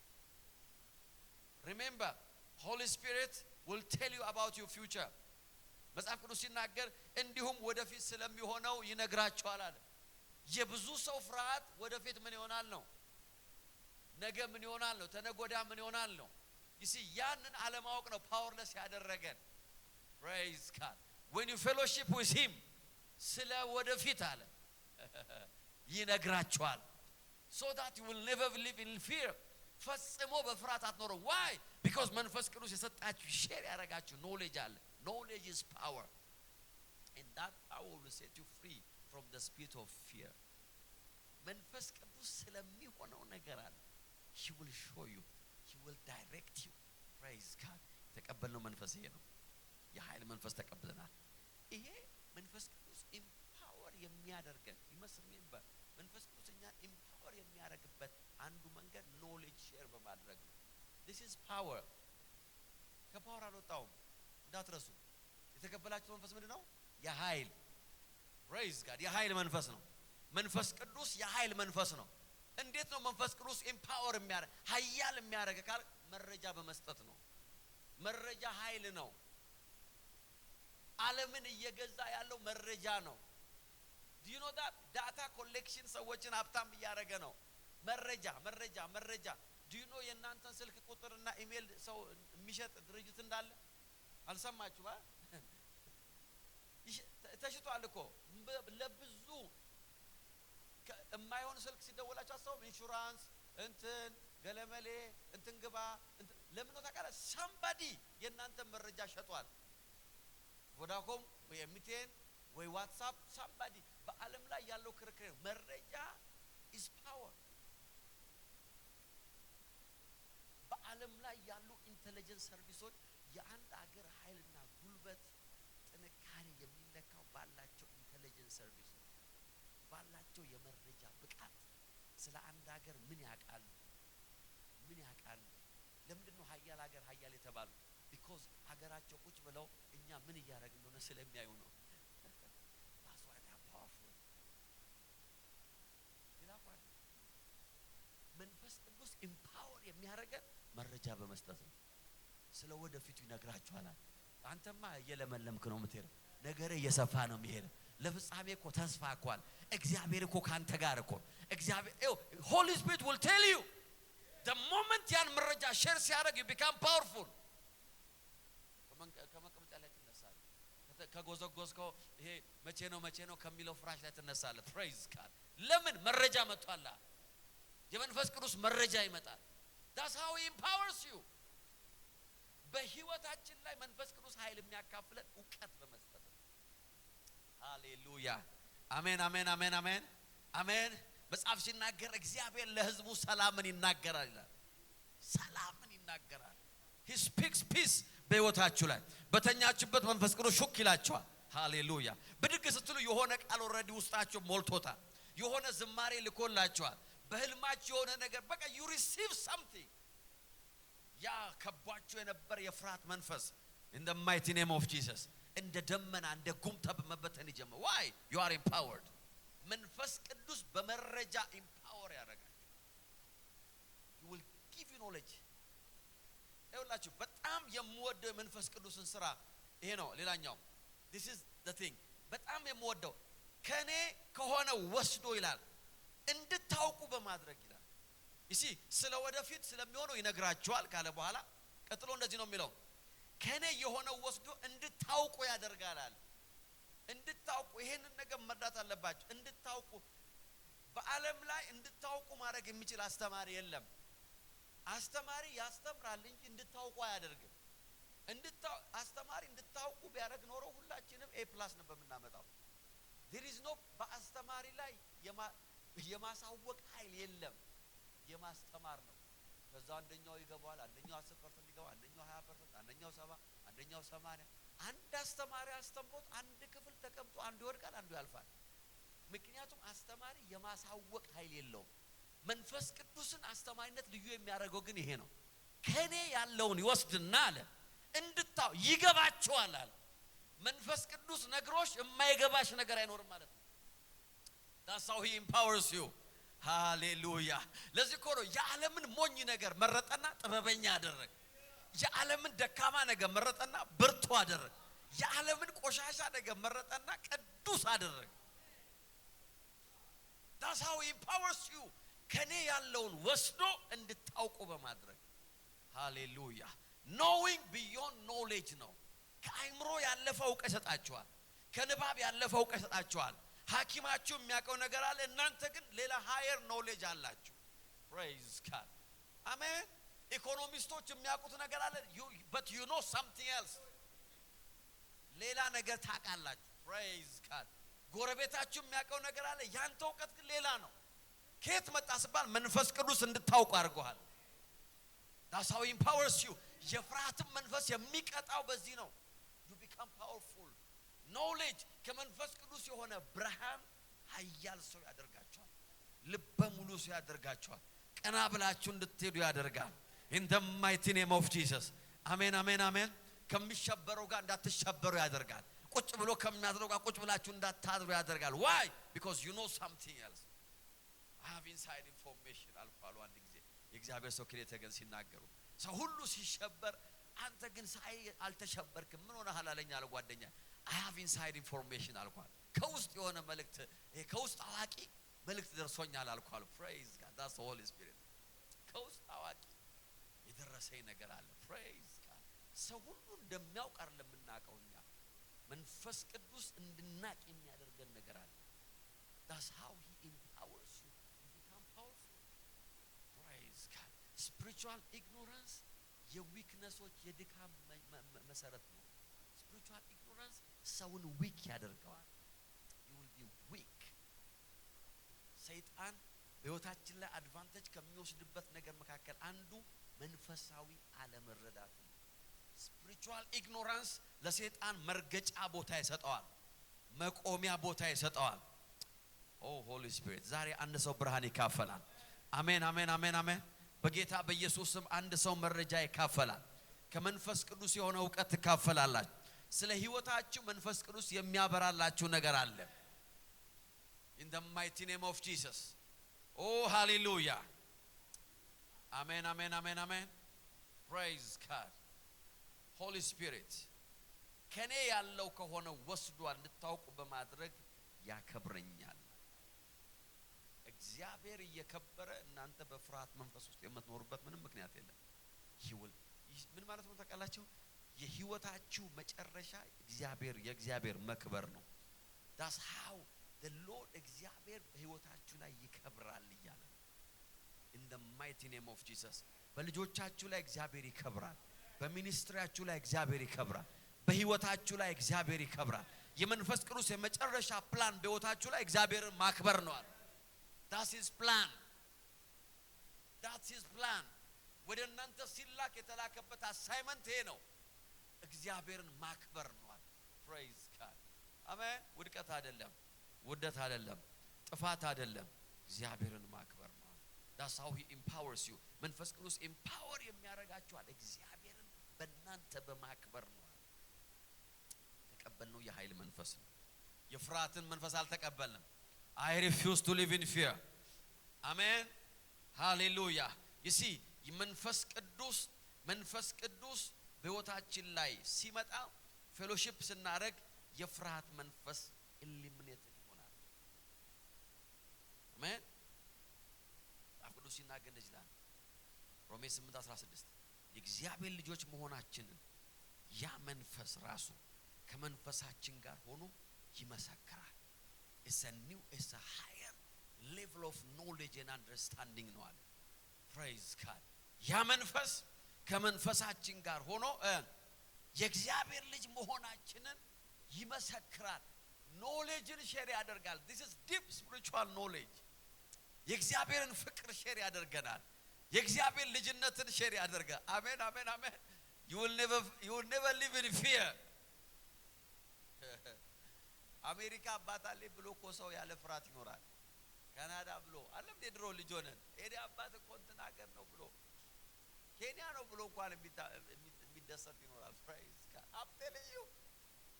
remember Holy Spirit will tell you about your future። መጽሐፍ ቅዱስ ሲናገር እንዲሁም ወደፊት ስለሚሆነው ይነግራችኋል አለ። የብዙ ሰው ፍርሃት ወደፊት ምን ይሆናል ነው፣ ነገ ምን ይሆናል ነው፣ ተነጎዳ ምን ይሆናል ነው። ያንን አለማወቅ ነው ፓወርለስ ያደረገን። praise God። when you fellowship with him ስለ ወደፊት አለ ይነግራችኋል። so that you will never live in fear። ፈጽሞ በፍርሃት አትኖሩ why because መንፈስ ቅዱስ የሰጣችሁ ሼር ያረጋችሁ knowledge አለ knowledge is power and that power will set you free from the spirit of fear መንፈስ ቅዱስ ስለሚሆነው ነገር አለ he will show you he will direct you praise God ተቀበልነው መንፈስ ይሄ ነው የኃይል መንፈስ ተቀበለናል ይሄ መንፈስ ቅዱስ empower የሚያደርገን ይመስል መንፈስ ቅዱስ እኛን empower የሚያደርግበት አንዱ መንገድ knowledge share በማድረግ ነው this is power ከፓወር አልወጣውም እንዳትረሱ የተቀበላችሁ መንፈስ ምንድነው የኃይል praise God የኃይል መንፈስ ነው መንፈስ ቅዱስ የኃይል መንፈስ ነው እንዴት ነው መንፈስ ቅዱስ empower የሚያደርግ ኃያል የሚያደርግ ካል መረጃ በመስጠት ነው መረጃ ኃይል ነው ዓለምን እየገዛ ያለው መረጃ ነው do you know that data collection ሰዎችን ሀብታም እያደረገ ነው መረጃ do you know የናንተን ስልክ ቁጥርና ኢሜል ሰው የሚሸጥ ድርጅት እንዳለ አልሰማችሁ ተሽጧል እኮ ለብዙ የማይሆን ስልክ ሲደወላችሁ አሰው ኢንሹራንስ እንትን ገለመሌ እንትን ግባ ለምን ነው ታውቃለህ somebody የናንተ መረጃ ሸጧል ቮዳኮም ወይ ኤምቲኤን ወይ ዋትስአፕ somebody በአለም ላይ ያለው ክርክር መረጃ is power በአለም ላይ ያሉ ኢንተለጀንስ ሰርቪሶች የአንድ ሀገር ኃይልና ጉልበት ጥንካሬ የሚለካው ባላቸው ኢንተለጀንስ ሰርቪስ ባላቸው የመረጃ ብቃት ስለ አንድ ሀገር ምን ያውቃሉ ለምንድን ነው ኃያል ሀገር ኃያል የተባሉ because ሀገራቸው ቁጭ ብለው እኛ ምን እያደረግን እንደሆነ ስለሚያዩ ነው that's why they are powerful ይላፋል መንፈስ ቅዱስ empower የሚያደርገን መረጃ በመስጠት ነው ስለ ወደፊቱ ይነግራችኋል አንተማ እየለመለምክ ነው የምትሄደው ነገሬ እየሰፋ ነው የሚሄደው ለፍጻሜ እኮ ተስፋ አቋል እግዚአብሔር እኮ ካንተ ጋር እኮ እግዚአብሔር Holy Spirit will tell you the moment ያን መረጃ ሼር ሲያደርግ you become powerful ከመቀመጫ ላይ ትነሳለህ ከጎዘጎዝከው ይሄ መቼ ነው ከሚለው ፍራሽ ላይ ትነሳለህ praise God ለምን መረጃ መጥቷል የመንፈስ ቅዱስ መረጃ ይመጣል that's how he empowers you በህይወታችን ላይ መንፈስ ቅዱስ ኃይል የሚያካፍለን ዕውቀት በመስጠት ሃሌሉያ አሜን መጽሐፍ ሲናገር እግዚአብሔር ለሕዝቡ ሰላምን ይናገራል ይላል ሰላምን ይናገራል he speaks peace በህይወታችሁ ላይ በተኛችሁበት መንፈስ ቅዱስ ሹክ ይላችኋል ሃሌሉያ ብድግ ስትሉ የሆነ ቃል ኦሬዲ ውስጣችሁ ሞልቶታል የሆነ ዝማሬ ልኮላችኋል በህልማችሁ የሆነ ነገር በቃ you receive something ያ ከባችሁ የነበር የፍርሃት መንፈስ in the mighty name of Jesus እንደ ደመና እንደ ጉምታ በመበተን ይጀምራል why you are empowered መንፈስ ቅዱስ በመረጃ empower ያደርጋል he will give you knowledge ይኸውላችሁ በጣም የምወደው መንፈስ ቅዱስን ስራ ይሄ ነው ሌላኛው this is the thing በጣም የምወደው ከኔ ከሆነ ወስዶ ይላል እንድታውቁ በማድረግ ይላል እሺ ስለ ወደፊት ስለሚሆነው ይነግራችኋል ካለ በኋላ ቀጥሎ እንደዚህ ነው የሚለው ከኔ የሆነው ወስዶ እንድታውቁ ያደርጋል እንድታውቁ ይሄንን ነገር መርዳት አለባችሁ እንድታውቁ በአለም ላይ እንድታውቁ ማድረግ የሚችል አስተማሪ የለም አስተማሪ ያስተምራል እንጂ እንድታውቁ አያደርግም አስተማሪ እንድታውቁ ቢያደርግ ኖሮ ሁላችንም A+ ነበር የምናመጣው there is no በአስተማሪ ላይ የማሳወቅ ኃይል የለም የማስተማር ነው ከዛ አንደኛው ይገባዋል አንደኛው 10% ይገባል አንደኛው 20% አንደኛው 70 አንደኛው 80 አንድ አስተማሪ አስተምሮት አንድ ክፍል ተቀምጦ አንዱ ይወድቃል አንዱ ያልፋል ምክንያቱም አስተማሪ የማሳወቅ ኃይል የለውም መንፈስ ቅዱስን አስተማሪነት ልዩ የሚያደርገው ግን ይሄ ነው ከኔ ያለውን ይወስድና አለ እንድታው ይገባችኋል አለ መንፈስ ቅዱስ ነግሮሽ የማይገባሽ ነገር አይኖርም ማለት ነው that's how he empowers you ሃሌሉያ ለዚህ እኮ ነው የዓለምን ሞኝ ነገር መረጠና ጥበበኛ አደረገ የዓለምን ደካማ ነገር መረጠና ብርቱ አደረገ የዓለምን ቆሻሻ ነገር መረጠና ቅዱስ አደረገ that's how he empowers you ከኔ ያለውን ወስዶ እንድታውቁ በማድረግ ሃሌሉያ knowing beyond knowledge ነው ከአይምሮ ያለፈው ዕውቀት ሰጣችኋል ከንባብ ያለፈው ዕውቀት ሰጣችኋል ሐኪማችሁ የሚያውቀው ነገር አለ እናንተ ግን ሌላ higher knowledge አላችሁ praise God አሜን። ኢኮኖሚስቶች የሚያውቁት ነገር አለ but you know something else ሌላ ነገር ታውቃላችሁ praise God ጎረቤታችሁ የሚያውቀው ነገር አለ ያንተ ዕውቀት ግን ሌላ ነው ከየት መጣ ሲባል መንፈስ ቅዱስ እንድታውቁ አድርጓል that's how he empowers you የፍርሃትን መንፈስ የሚቀጣው በዚህ ነው you become powerful knowledge ከመንፈስ ቅዱስ የሆነ ብርሃን ኃያል ሰው ያደርጋቸዋል ልበ ሙሉ ሰው ያደርጋቸዋል ቀና ብላችሁ እንድትሄዱ ያደርጋል in the mighty name of Jesus አሜን አሜን አሜን ከሚሸበረው ጋር እንዳትሸበሩ ያደርጋል ቁጭ ብሎ ከሚያድረው ጋር ቁጭ ብላችሁ እንዳታድሩ ያደርጋል why because you know something else I have inside information አልፋሉ አንድ ጊዜ የእግዚአብሔር ሰው ክሬተገን ሲናገሩ ሰው ሁሉ ሲሸበር አንተ ግን ሳይ አልተሸበርክም ምን ሆነሃል አለኝ አለ ጓደኛ I have inside information አልኳል ከውስጥ የሆነ መልእክት ከውስጥ አዋቂ መልእክት ደርሶኛል አልኳል praise God that's the Holy Spirit ከውስጥ አዋቂ የደረሰኝ ነገር አለ praise God ሰው ሁሉ እንደሚያውቅ አይደለም እናቀውኛ መንፈስ ቅዱስ እንድናቅ የሚያደርገን ነገር አለ that's how he empowers you to become powerful praise God spiritual ignorance የዊክነሶች የድካም መሰረት ነው spiritual ignorance ሰውን weak ያደርገዋል you will be weak ሰይጣን በህይወታችን ላይ አድቫንቴጅ ከሚወስድበት ነገር መካከል አንዱ መንፈሳዊ አለመረዳት ነው spiritual ignorance ለሰይጣን መርገጫ ቦታ ይሰጣዋል መቆሚያ ቦታ ይሰጣዋል oh holy spirit ዛሬ አንድ ሰው ብርሃን ይካፈላል አሜን አሜን አሜን አሜን በጌታ በኢየሱስም አንድ ሰው መረጃ ይካፈላል ከመንፈስ ቅዱስ የሆነ ዕውቀት ትካፈላላችሁ ስለ ህይወታችሁ መንፈስ ቅዱስ የሚያበራላችሁ ነገር አለ in the mighty name of Jesus oh hallelujah amen amen amen amen praise God holy spirit ከኔ ያለው ከሆነ ወስዶ እንድታውቁ በማድረግ ያከብረኛል እግዚአብሔር እየከበረ እናንተ በፍርሃት መንፈስ ውስጥ የምትኖሩበት ምንም ምክንያት የለም ምን ማለት ነው ታውቃላችሁ የህይወታችሁ መጨረሻ እግዚአብሔር የእግዚአብሔር መክበር ነው that's how the Lord እግዚአብሔር በህይወታችሁ ላይ ይከብራል ይያለ in the mighty name of Jesus በልጆቻችሁ ላይ እግዚአብሔር ይከብራል በሚኒስትሪያችሁ ላይ እግዚአብሔር ይከብራል በህይወታችሁ ላይ እግዚአብሔር ይከብራል የመንፈስ ቅዱስ የመጨረሻ ፕላን በህይወታችሁ ላይ እግዚአብሔርን ማክበር ነው that's his plan ወደ እናንተ ሲላክ የተላከበት አሳይመንት ይሄ ነው እግዚአብሔርን ማክበር ነው praise God አሜን ውድቀት አይደለም ውደት አይደለም ጥፋት አይደለም እግዚአብሔርን ማክበር ነው that's how he empowers you መንፈስ ቅዱስ empower የሚያረጋችኋል እግዚአብሔርን በእናንተ በማክበር ነው ተቀበልነው የኃይል መንፈስ ነው የፍርሃትን መንፈስ አልተቀበልንም I refuse to live in fear amen hallelujah you see መንፈስ ቅዱስ በህይወታችን ላይ ሲመጣ ፌሎሺፕ ስናረግ የፍርሃት መንፈስ eliminate ይሆናል አሜን አፍቅዱስ ሲናገር ይላል ሮሜ 8:16 የእግዚአብሔር ልጆች መሆናችንን ያ መንፈስ ራሱ ከመንፈሳችን ጋር ሆኖ ይመሰክራል it's a higher level of knowledge and understanding ነው አለ praise God ያ መንፈስ ከመንፈሳችን ጋር ሆኖ የእግዚአብሔር ልጅ መሆናችንን ይመሰክራል knowledgeን ሼር ያደርጋል this is deep spiritual knowledge የእግዚአብሔርን ፍቅር ሼር ያደርገናል የእግዚአብሔር ልጅነትን ሼር ያደርጋል አሜን አሜን አሜን you will never live in fear አሜሪካ አባታሌ ብሎ ኮሰው ያለ ፍርሃት ይኖራል ካናዳ ብሎ አለም ድሮ ልጅ ሆነን ኤዲ አባት ኮንትናገር ነው ብሎ ኬንያ ነው ብሎ እንኳን የሚደሰት ይኖራል praise God I'm telling you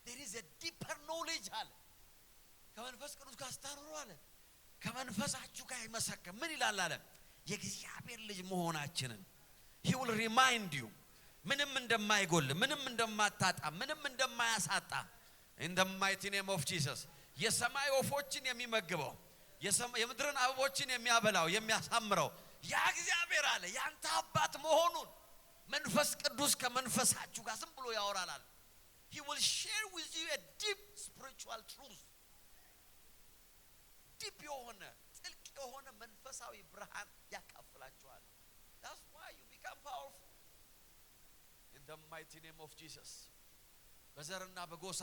there is a deeper knowledge አለ ከመንፈስ ቅዱስ ጋር ታኖሩ አለ ከመንፈሳችሁ ጋር ይመሰክር ምን ይላል አለ የእግዚአብሔር ልጅ መሆናችንን he will remind you ምንም እንደማይጎል ምንም እንደማታጣ ምንም እንደማያሳጣ in the mighty name of Jesus የሰማይ ወፎችን የሚመግበው የምድርን አበቦችን የሚያበላው የሚያሳምረው ያ እግዚአብሔር አለ ያንተ አባት መሆኑን መንፈስ ቅዱስ ከመንፈሳችሁ ጋር ዝም ብሎ ያወራል አለ he will share with you a deep spiritual truth deep የሆነ ጥልቅ የሆነ መንፈሳዊ ብርሃን ያካፍላችኋል that's why the mighty name of Jesus በዘርና በጎሳ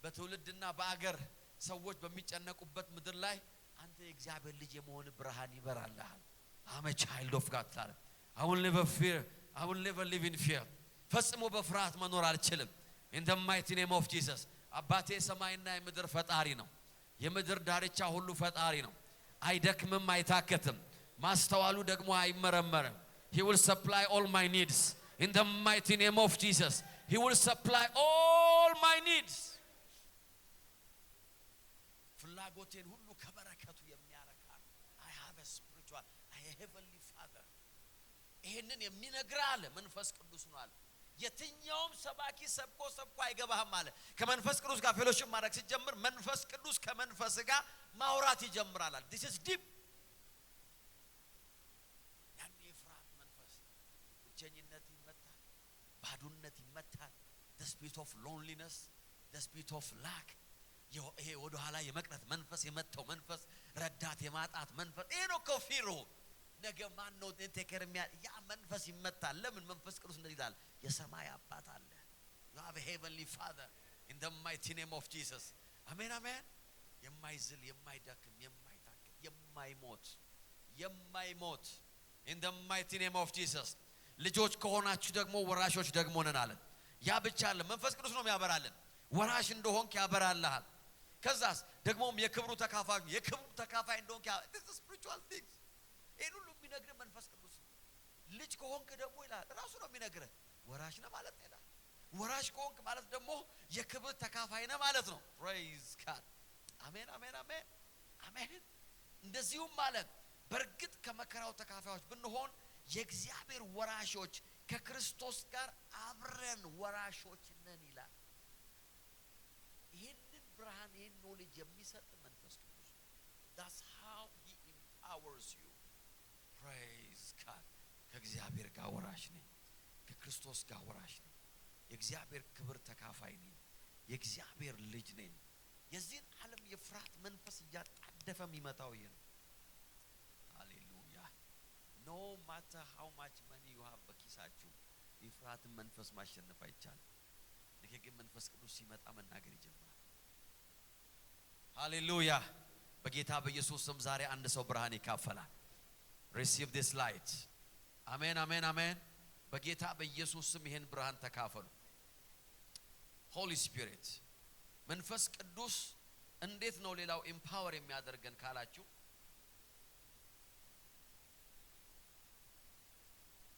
በትውልድና በአገር ሰዎች በሚጨነቁበት ምድር ላይ አንተ የእግዚአብሔር ልጅ የመሆን ብርሃን ይበራልሃል I'm a child of God ታለ I will never fear I will never live in fear ፈጽሞ በፍርሃት መኖር አልችልም in the mighty name of Jesus አባቴ ሰማይና የምድር ፈጣሪ ነው የምድር ዳርቻ ሁሉ ፈጣሪ ነው አይደክምም አይታከትም ማስተዋሉ ደግሞ አይመረመርም He will supply all my needs in the mighty name of Jesus He will supply all my needs ፍላጎቴን ሁሉ ከበረከቱ የሚያረካ I have a spiritual I have a heavenly father ይሄንን የሚነግራል መንፈስ ቅዱስ ነው አለ የትኛውም ሰባኪ ሰብኮ አይገባህም አለ ከመንፈስ ቅዱስ ጋር ፌሎሺፕ ማድረግ ሲጀምር መንፈስ ቅዱስ ከመንፈስ ጋር ማውራት ይጀምራል this is deep ያን የፍርሃት መንፈስ ብቸኝነት ይመታል ባዶነት ይመታል the spirit of loneliness the spirit of lack ይሄ ወደ ኋላ የመቅረት መንፈስ የመተው መንፈስ ረዳት የማጣት መንፈስ ይሄ ነው ኮፊሮ ነገ ማን ነው ቴኬር ያ መንፈስ ይመታል ለምን መንፈስ ቅዱስ እንደዚህ ይላል የሰማይ አባት አለ you have a heavenly father in the mighty name of Jesus አሜን አሜን የማይዝል የማይደክም የማይታክት የማይሞት in the mighty name of Jesus ልጆች ከሆናችሁ ደግሞ ወራሾች ደግሞ ነን አለ ያ ብቻ አለ መንፈስ ቅዱስ ነው የሚያበራልን ወራሽ እንደሆንክ ያበራልሃል ከዛስ ደግሞም የክብሩ ተካፋይ እንደሆንክ this is spiritual things ይሄን ሁሉ የሚነግር መንፈስ ቅዱስ ልጅ ከሆንክ ደግሞ ይላል ራሱ ነው የሚነግር ወራሽ ነህ ማለት ነው ይላል ወራሽ ከሆንክ ማለት ደግሞ የክብር ተካፋይ ነህ ማለት ነው praise God አሜን አሜን አሜን አሜን እንደዚሁም ማለት በርግጥ ከመከራው ተካፋዮች ብንሆን የእግዚአብሔር ወራሾች ከክርስቶስ ጋር አብረን ወራሾች ነን ይላል ይሄንን ብርሃን ይሄን ኖሌጅ የሚሰጥ መንፈስ ቅዱስ that's how he empowers you praise God ከእግዚአብሔር ጋር ወራሽ ነኝ ከክርስቶስ ጋር ወራሽ ነኝ የእግዚአብሔር ክብር ተካፋይ ነኝ የእግዚአብሔር ልጅ ነኝ የዚህን ዓለም የፍርሃት መንፈስ እያጣደፈ የሚመጣው ይሄ ነው ሃሌሉያ no matter how much money you have በኪሳችሁ የፍርሃትን መንፈስ ማሸነፍ አይቻልም ነገር ግን መንፈስ ቅዱስ ሲመጣ መናገር ይጀምራል ሃሌሉያ በጌታ በኢየሱስ ስም ዛሬ አንድ ሰው ብርሃን ይካፈላል receive this light አሜን አሜን አሜን በጌታ በኢየሱስ ስም ይሄን ብርሃን ተካፈሉ holy spirit መንፈስ ቅዱስ እንዴት ነው ሌላው ኤምፓወር የሚያደርገን ካላችሁ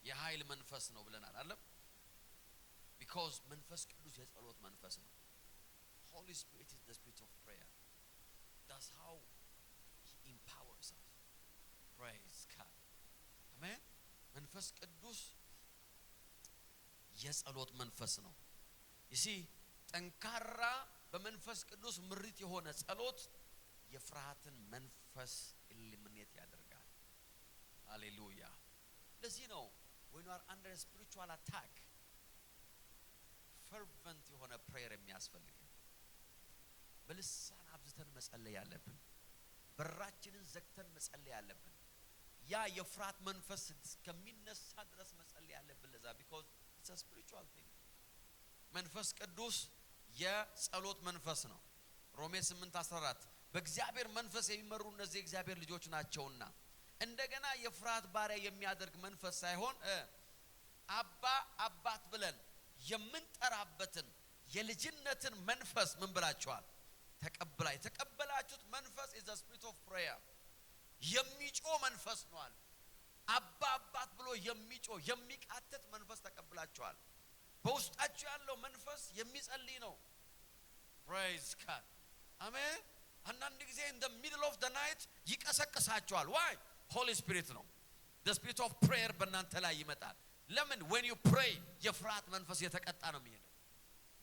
የኃይል መንፈስ ነው ብለናል አይደል because መንፈስ ቅዱስ የጸሎት መንፈስ ነው holy spirit is the spirit of prayer that's how he empowers us praise God amen መንፈስ ቅዱስ የጸሎት መንፈስ ነው you see ጠንካራ በመንፈስ ቅዱስ ምሪት የሆነ ጸሎት የፍርሃትን መንፈስ ኢሊሚኔት ያደርጋል ሃሌሉያ ለዚህ ነው when you are under a spiritual attack fervent የሆነ prayer የሚያስፈልገን በልሳን አብዝተን መጸለይ ያለብን በራችንን ዘግተን መጸለይ ያለብን ያ የፍርሃት መንፈስ እስከሚነሳ ድረስ መጸለይ ያለብን ለዛ because it's a spiritual thing መንፈስ ቅዱስ የጸሎት መንፈስ ነው ሮሜ 8:14 በእግዚአብሔር መንፈስ የሚመሩ እነዚህ እግዚአብሔር ልጆች ናቸውና እንደገና የፍርሃት ባሪያ የሚያደርግ መንፈስ ሳይሆን አባት ብለን የምንጠራበትን የልጅነትን መንፈስ ምን ብላችኋል ተቀበላችሁት መንፈስ is the spirit of prayer የሚጮ መንፈስ ነው አለ አባት ብሎ የሚጮ የሚቃተት መንፈስ ተቀበላችኋል በውስጣችሁ ያለው መንፈስ የሚጸልይ ነው praise God አሜን አንዳንድ ጊዜ in the middle of the night ይቀሰቅሳችኋል why holy spirit ነው the spirit of prayer በእናንተ ላይ ይመጣል ለምን when you pray የፍርሃት መንፈስ የተቀጣ ነው የሚሄደው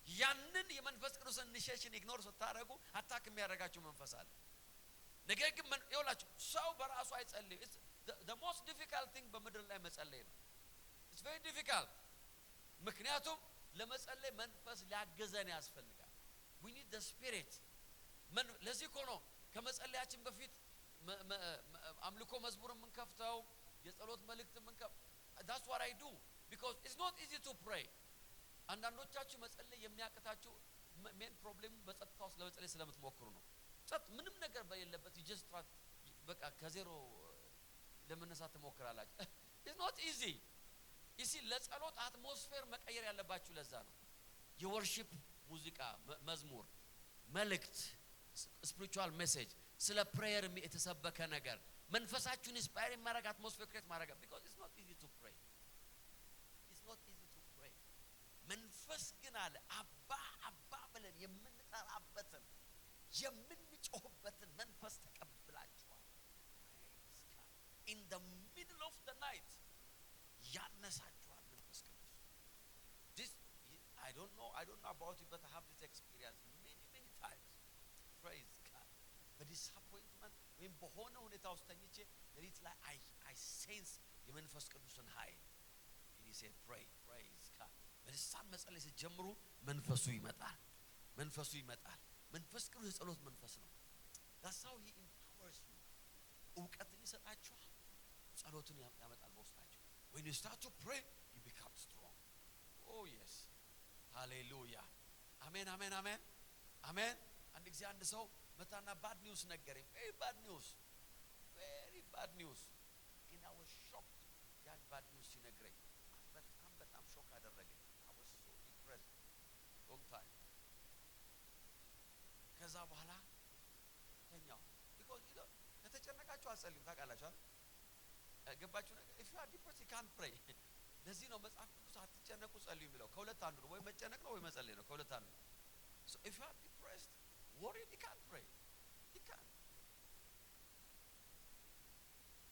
ያንን የመንፈስ ቅዱስ ኢኒሺዬሽን ኢግኖር ስታደርጉ አታክ የሚያደርጋችሁ መንፈስ አለ ነገር ግን ይኸውላችሁ ሰው በራሱ አይጸልይ the most difficult thing በምድር ላይ መጸለይ ነው it's very difficult ምክንያቱም ለመጸለይ መንፈስ ሊያገዘን ያስፈልጋል we need the spirit ለዚህ እኮ ነው ከመጸለያችን በፊት አምልኮ መዝሙር የምንከፍተው የጸሎት መልእክት that's what I do because it's not easy to pray አንዳንዶቻችሁ መጸለይ የሚያቅታችሁ ሜን ፕሮብሌሙ በጸጥታ ውስጥ ለመጸለይ ስለምትሞክሩ ነው። ጸጥ ምንም ነገር በሌለበት ይጀስትራት በቃ ከዜሮ ለመነሳት ትሞክራላችሁ። it's not easy ለጸሎት አትሞስፌር መቀየር ያለባችሁ ለዛ ነው። የወርሺፕ ሙዚቃ፣ መዝሙር፣ መልእክት፣ ስፒሪቹዋል ሜሴጅ፣ ስለ ፕሬየር የተሰበከ ነገር መንፈሳችሁን ኢንስፓየር የሚያደርግ አትሞስፌር ክሬት ማድረግ because it's not easy to pray. መንፈስ ግን አለ አባ አባ ብለን የምንጠራበትን የምንጮህበትን መንፈስ ተቀብላችኋል። in the middle of the night ያነሳችኋል መንፈስ ቅዱስ። this I don't know about you, but I have this experience many times. Praise God. በዲስአፖይንትመንት ወይም በሆነ ሁኔታ ውስጥ ተኝቼ ሌሊት ላይ I sense የመንፈስ ቅዱስን ኃይል and he said pray. Praise God. በልሳን መጸለይ ሲጀምሩ መንፈሱ ይመጣል። መንፈስ ቅዱስ የጸሎት መንፈስ ነው። that's how he empowers you. እውቀትን ይሰጣችኋል፣ ጸሎትን ያመጣል በውስጣችሁ። when you start to pray you become strong. oh yes, hallelujah, amen. አንድ ጊዜ አንድ ሰው መታና bad news ነገረኝ። very bad news and I was shocked. ያን bad news ሲነግረኝ በጣም ሾክ አደረገኝ። I was so depressed long time. ከዛ በኋላ ተኛው because ከተጨነቃችሁ አትጸልዩ ታውቃላችሁ። ገባችሁ ነገር if you are depressed you can't pray. ለዚህ ነው መጽሐፍ ቅዱስ አትጨነቁ ጸልዩ የሚለው። ከሁለት አንዱ ነው፣ ወይ መጨነቅ ነው ወይ መጸለይ ነው። ከሁለት አንዱ። so if you are depressed, worried, you can't pray. you can't.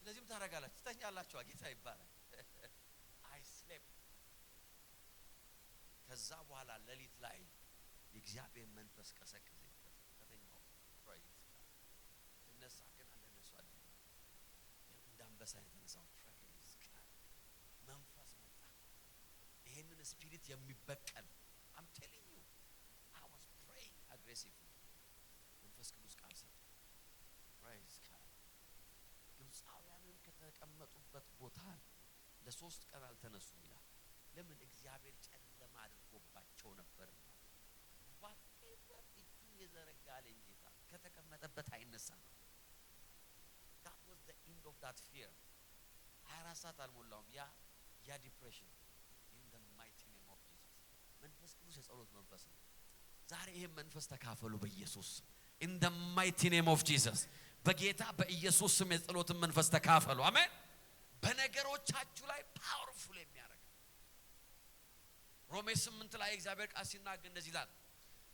ስለዚህም ታረጋላችሁ፣ ትተኛላችሁ። ጌታ ይባላል። I slept. ከዛ በኋላ ሌሊት ላይ የእግዚአብሔር መንፈስ ቀሰቀሰኝ ከተኛው። praise God. እነሳ ግን እንደነሱ አይደለም፣ እንዳንበሳ የተነሳው። praise God. መንፈስ መጣ፣ ይሄንን ስፒሪት የሚበቀል I'm telling you, I was praying aggressively. መንፈስ ቅዱስ ቃል ሰጠ። praise God. ግብፃውያንን ከተቀመጡበት ቦታ ለሶስት ቀን አልተነሱም ይላል። ለምን? እግዚአብሔር ጨለማ አድርጎባቸው ነበርና። whatever እጁን የዘረጋልን ጌታ ከተቀመጠበት አይነሳም። that was the end of that fear. 24 ሰዓት አልሞላውም ያ ዲፕሬሽን in the mighty name of Jesus. መንፈስ ቅዱስ የጸሎት መንፈስ ነው። ዛሬ ይሄን መንፈስ ተካፈሉ በኢየሱስ in the mighty name of Jesus. በጌታ በኢየሱስ ስም የጸሎትን መንፈስ ተካፈሉ። አሜን። በነገሮቻችሁ ላይ ፓወርፉል የሚያደርግ ሮሜ 8 ላይ እግዚአብሔር ቃል ሲናገር እንደዚህ ይላል፣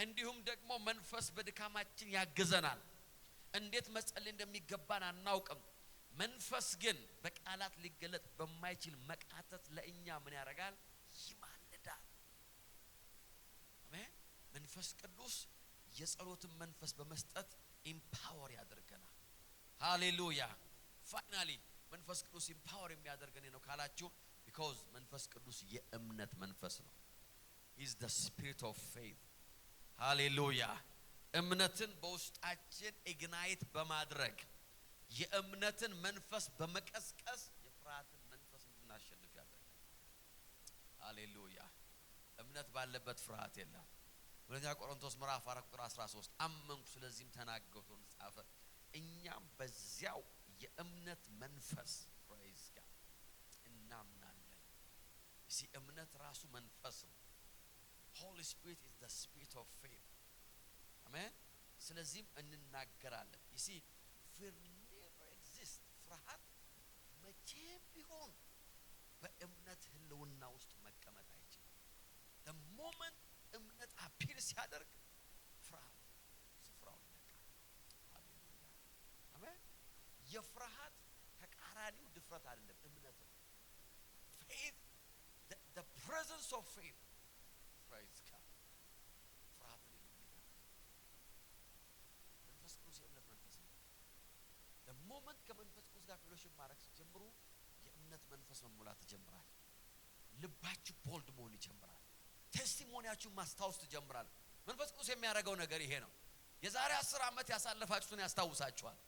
እንዲሁም ደግሞ መንፈስ በድካማችን ያግዘናል፣ እንዴት መጸለይ እንደሚገባን አናውቅም፣ መንፈስ ግን በቃላት ሊገለጥ በማይችል መቃተት ለእኛ ምን ያደርጋል? ይማልዳል። አሜን። መንፈስ ቅዱስ የጸሎትን መንፈስ በመስጠት ኢምፓወር ያደርገናል። ሃሌሉያ። ፋይናሊ መንፈስ ቅዱስ ኢምፓወር የሚያደርገን ነው ካላችሁ because መንፈስ ቅዱስ የእምነት መንፈስ ነው። he is the spirit of faith. ሃሌሉያ። እምነትን በውስጣችን ኢግናይት በማድረግ የእምነትን መንፈስ በመቀስቀስ የፍርሃትን መንፈስ እንድናሸንፍ ያደርጋል። ሃሌሉያ። እምነት ባለበት ፍርሃት የለም። ሁለተኛ ቆሮንቶስ ምዕራፍ 4 ቁጥር 13 አመንኩ ስለዚህም ተናገርኩ ጻፈ። እኛም በዚያው የእምነት መንፈስ praise God እናምናለን። እዚህ እምነት ራሱ መንፈስ ነው። Holy Spirit is the spirit of faith. አሜን። ስለዚህም እንናገራለን። you see fear never exists. ፍርሃት መቼም ቢሆን በእምነት ህልውና ውስጥ መቀመጥ አይችልም። the moment እምነት አፒል ሲያደርግ ፍርሃት ስፍራውን ይለቃል። ሃሌሉያ። አሜን። የፍርሃት ተቃራኒው ድፍረት አይደለም፣ እምነት ነው። faith, the presence of faith, praise God. ፍርሃትን ይለቃል። መንፈስ ቅዱስ የእምነት መንፈስ ነው። the moment ከመንፈስ ቅዱስ ጋር ፌሎሺፕ ማድረግ ሲጀምሩ የእምነት መንፈስ መሙላት ይጀምራል። ልባችሁ ቦልድ መሆን ይጀምራል። ቴስቲሞኒያችሁን ማስታወስ ትጀምራል። መንፈስ ቅዱስ የሚያደርገው ነገር ይሄ ነው። የዛሬ 10 ዓመት ያሳለፋችሁትን ያስታውሳችኋል።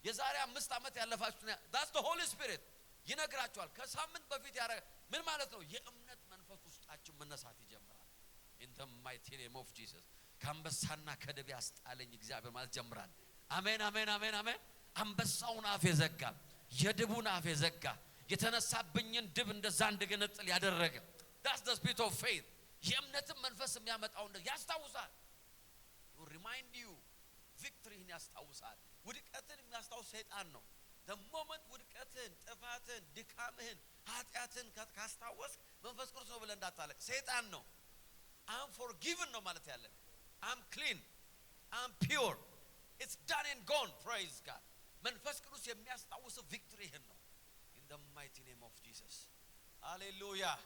የዛሬ 5 ዓመት ያለፋችሁትን that's the Holy Spirit ይነግራችኋል። ከሳምንት በፊት ያደረገ ምን ማለት ነው? የእምነት መንፈስ ውስጣችሁ መነሳት ይጀምራል። in the mighty name of Jesus ካንበሳና ከድብ ያስጣለኝ እግዚአብሔር ማለት ጀምራል አሜን አሜን አሜን አሜን አንበሳውን አፍ የዘጋ የድቡን አፍ የዘጋ የተነሳብኝን ድብ እንደዛ እንደገነጥል ያደረገ that's the spirit of faith የእምነትን መንፈስ የሚያመጣው እንደ ያስታውሳል you remind you victory ያስታውሳል ውድቀትን የሚያስታውስ ሰይጣን ነው the moment ውድቀትን ጥፋትን ድካምህን ኃጢያትን ካስታወስ መንፈስ ቅዱስ ነው ብለ እንዳታለቅ ሰይጣን ነው I'm forgiven ነው ማለት ያለን I'm clean I'm pure it's done and gone praise God መንፈስ ቅዱስ የሚያስታውስ victory ይሄን ነው in the mighty name of Jesus hallelujah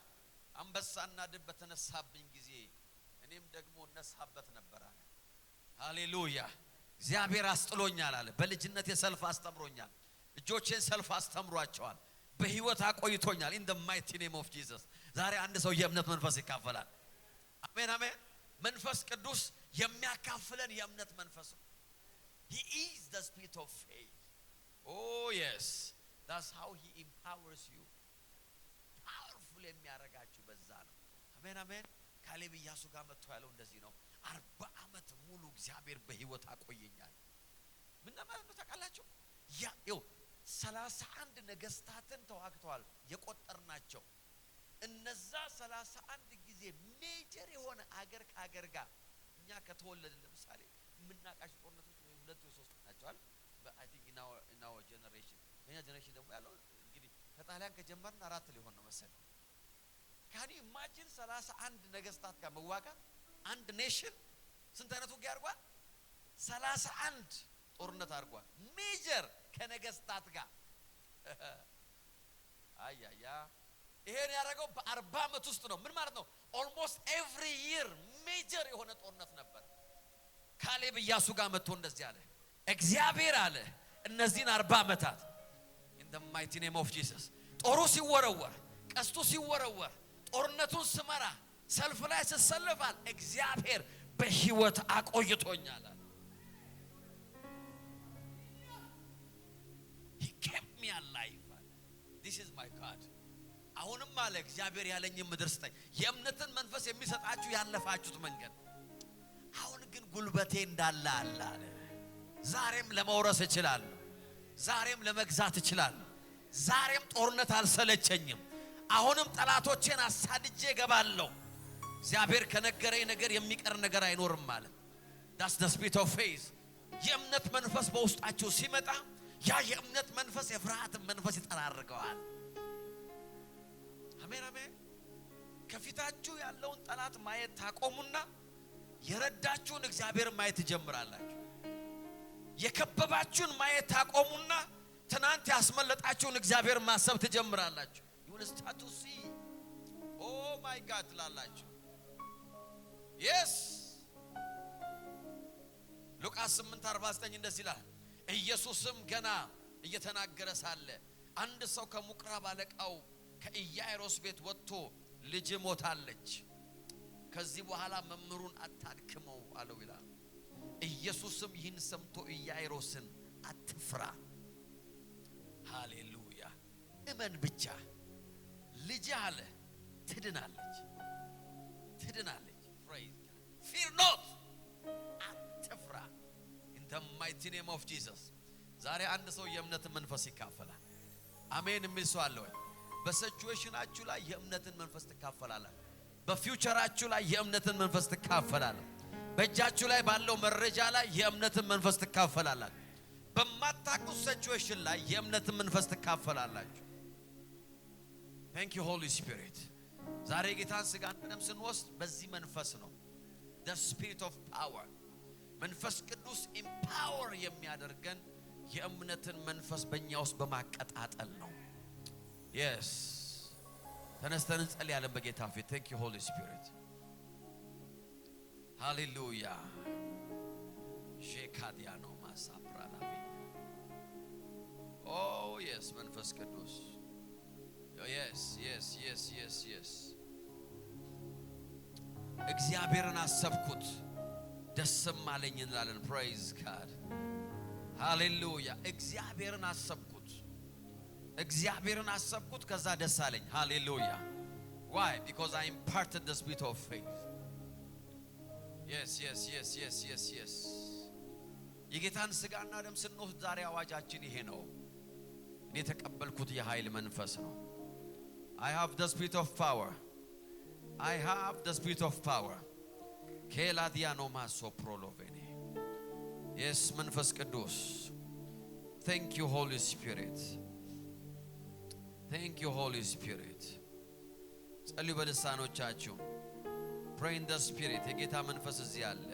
አንበሳና ድብ በተነሳብኝ ጊዜ እኔም ደግሞ እነሳበት ነበር አለ hallelujah እግዚአብሔር አስጥሎኛል አለ በልጅነት የሰልፍ አስተምሮኛል እጆቼን ሰልፍ አስተምሯቸዋል በህይወት አቆይቶኛል in the mighty name of Jesus ዛሬ አንድ ሰው የእምነት መንፈስ ይካፈላል አሜን አሜን መንፈስ ቅዱስ የሚያካፍለን የእምነት መንፈስ ነው he is the spirit of faith oh yes that's how he empowers you powerful የሚያረጋችሁ በዛ ነው አሜን አሜን ካሌብ ኢያሱ ጋር መጥቶ ያለው እንደዚህ ነው 40 አመት ሙሉ እግዚአብሔር በህይወት አቆየኛል ምን ማለት ነው ታውቃላችሁ ያው 31 ነገስታትን ተዋግተዋል የቆጠርናቸው እነዛ 31 ጊዜ ሜጀር የሆነ አገር ከአገር ጋር እኛ ከተወለደ ለምሳሌ ምናቃሽ ጦርነቶች ወይ 2 ወይ 3 ናቸዋል I think in our generation የኛ ጀነሬሽን ደግሞ ያለው እንግዲህ ከጣሊያን ከጀመርን 4 ሊሆን ነው መሰለኝ can you imagine 31 ነገስታት ጋር መዋጋት አንድ ኔሽን ስንት አይነት ውጊያ አድርጓል 31 ጦርነት አድርጓል ሜጀር ከነገስታት ጋር አያያ ይሄን ያደረገው በ40 አመት ውስጥ ነው ምን ማለት ነው almost every year ሜጀር የሆነ ጦርነት ነበር ካሌብ ኢያሱ ጋር መጥቶ እንደዚህ አለ እግዚአብሔር አለ እነዚህን 40 አመታት in the mighty name of Jesus ጦሩ ሲወረወር ቀስቱ ሲወረወር ጦርነቱን ስመራ ሰልፍ ላይ ተሰልፋል እግዚአብሔር በህይወት አቆይቶኛል he kept me alive this is my God አሁንም አለ እግዚአብሔር ያለኝ ምድር ስጠኝ የእምነትን መንፈስ የሚሰጣችሁ ያለፋችሁት መንገድ አሁን ግን ጉልበቴ እንዳለ አለ ዛሬም ለመውረስ እችላለሁ ዛሬም ለመግዛት እችላለሁ ዛሬም ጦርነት አልሰለቸኝም አሁንም ጠላቶቼን አሳድጄ ገባለሁ እግዚአብሔር ከነገረኝ ነገር የሚቀር ነገር አይኖርም ማለት that's the spirit of faith የእምነት መንፈስ በውስጣችሁ ሲመጣ ያ የእምነት መንፈስ የፍርሃትን መንፈስ ይጠራርገዋል አሜን አሜን ከፊታችሁ ያለውን ጠላት ማየት ታቆሙና የረዳችሁን እግዚአብሔር ማየት ትጀምራላችሁ የከበባችሁን ማየት ታቆሙና ትናንት ያስመለጣችሁን እግዚአብሔር ማሰብ ትጀምራላችሁ you will start to see oh my God ላላችሁ yes ሉቃስ 8:49 እንደዚህ ይላል ኢየሱስም ገና እየተናገረ ሳለ አንድ ሰው ከምኩራብ አለቃው ከኢያኢሮስ ቤት ወጥቶ ልጅ ሞታለች ከዚህ በኋላ መምሩን አታድክመው አለው ይላል ኢየሱስም ይህን ሰምቶ ኢያኢሮስን አትፍራ ሃሌሉያ እመን ብቻ ልጅ አለ ትድናለች praise God fear not አትፍራ in the mighty name of Jesus ዛሬ አንድ ሰው የእምነትን መንፈስ ይካፈላል አሜን የሚል ሰው አለ ወይ በሲቹዌሽናችሁ ላይ የእምነትን መንፈስ ትካፈላላችሁ በፊውቸራችሁ ላይ የእምነትን መንፈስ ትካፈላላችሁ በእጃችሁ ላይ ባለው መረጃ ላይ የእምነትን መንፈስ ትካፈላላችሁ በማታውቁት ሲቹዌሽን ላይ የእምነትን መንፈስ ትካፈላላችሁ thank you holy spirit ዛሬ ጌታን ስጋን ደም ስንወስድ በዚህ መንፈስ ነው the spirit of power መንፈስ ቅዱስ empower የሚያደርገን የእምነትን መንፈስ በእኛ ውስጥ በማቀጣጠል ነው yes ተነስተን እንጸልያለን በጌታ ፊት thank you holy spirit hallelujah shekadiano masapralavi oh yes መንፈስ ቅዱስ yes እግዚአብሔርን አሰብኩት ደስም አለኝ እንላለን praise God hallelujah እግዚአብሔርን አሰብኩት ከዛ ደስ አለኝ hallelujah why because I imparted the spirit of faith yes የጌታን ስጋና ደም ስንወስድ ዛሬ አዋጃችን ይሄ ነው። እኔ የተቀበልኩት የኃይል መንፈስ ነው። I have the spirit of power. I have the spirit of power. Keladiano maso prolovene. Yes, መንፈስ ቅዱስ. Thank you, Holy Spirit. Thank you, Holy Spirit. ጸልዩ በልሳኖቻችሁ. Pray in the Spirit. የጌታ መንፈስ እዚህ አለ።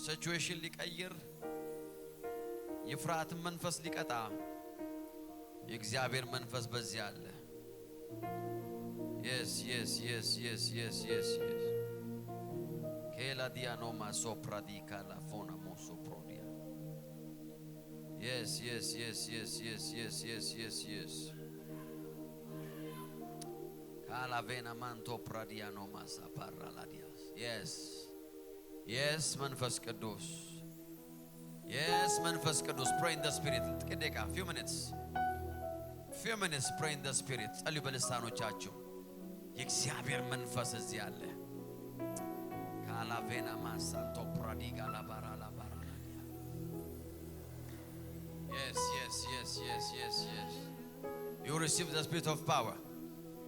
ሲቹዌሽን ሊቀይር የፍርሃትን መንፈስ ሊቀጣ የእግዚአብሔር መንፈስ በዚህ አለ። Yes. Keladiano maso pradika la fona moso prodia. Yes. Kalavena manto pradiano masa paraladias. Yes, መንፈስ ቅዱስ. Yes, መንፈስ ቅዱስ. Pray in the Spirit. ጥቂት few minutes. Pray in the Spirit. ጸልዩ በልሳኖቻችሁ. የእግዚአብሔር መንፈስ እዚህ አለ። ካላቬና ማሳንቶ ፕራዲጋ ላባራላ ባራላዲያ. Yes. You receive the spirit of power.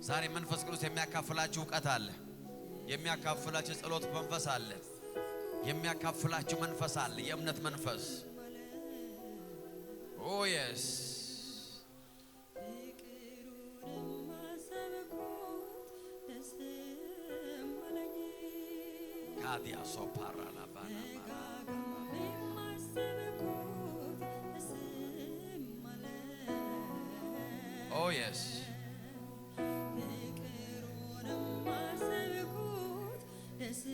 ዛሬ መንፈስ ቅዱስ የሚያካፍላችሁ ዕውቀት አለ። የሚያካፍላችሁ ጸሎት መንፈስ አለ። የሚያካፍላችሁ መንፈስ አለ። የእምነት መንፈስ. Oh yes. Kadia so parala bana. Oh yes. Yes.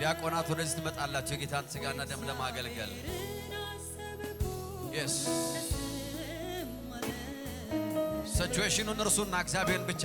ዲያቆናት ወደዚህ ትመጣላችሁ የጌታን ስጋና ደም ለማገልገል። Yes. ሲቹዌሽኑን እርሱና እግዚአብሔርን ብቻ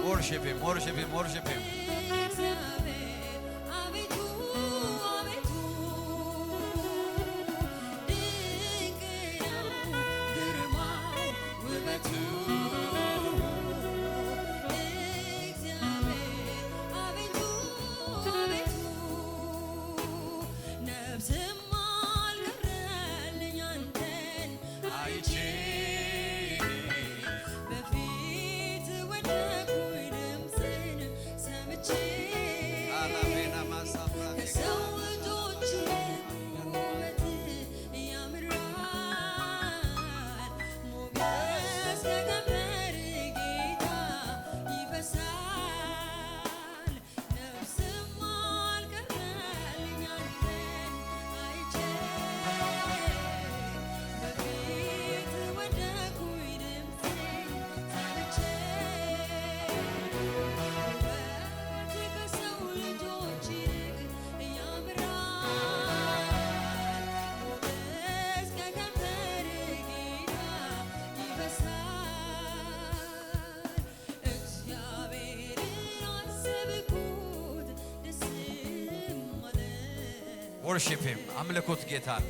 Worship him. Worship him. አምልኩት ጌታን።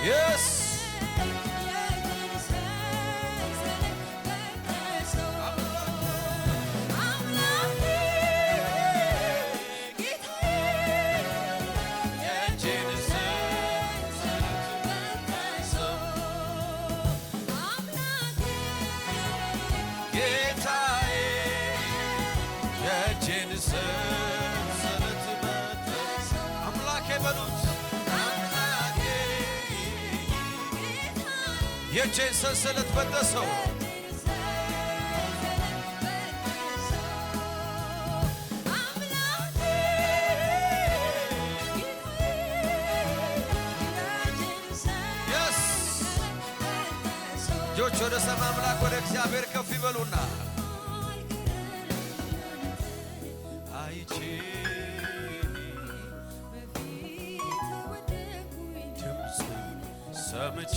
Yes. የእጄን ሰንሰለት በጠሰው እጆች ወደ ሰማይ አምላክ ወደ እግዚአብሔር ከፍ ይበሉና አይቼ ድምፅ ሰምቼ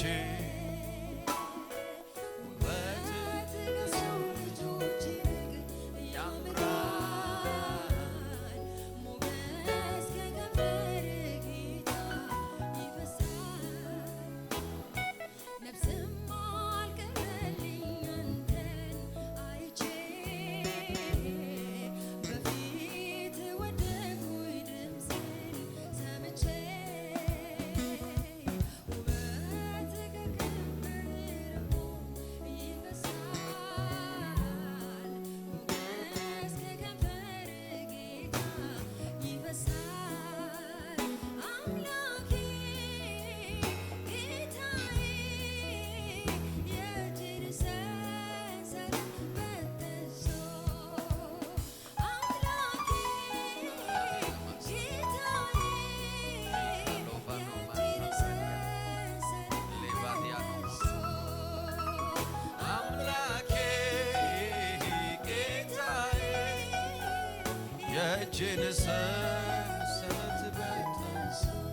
የእጄን ሰንሰለት በጠሰው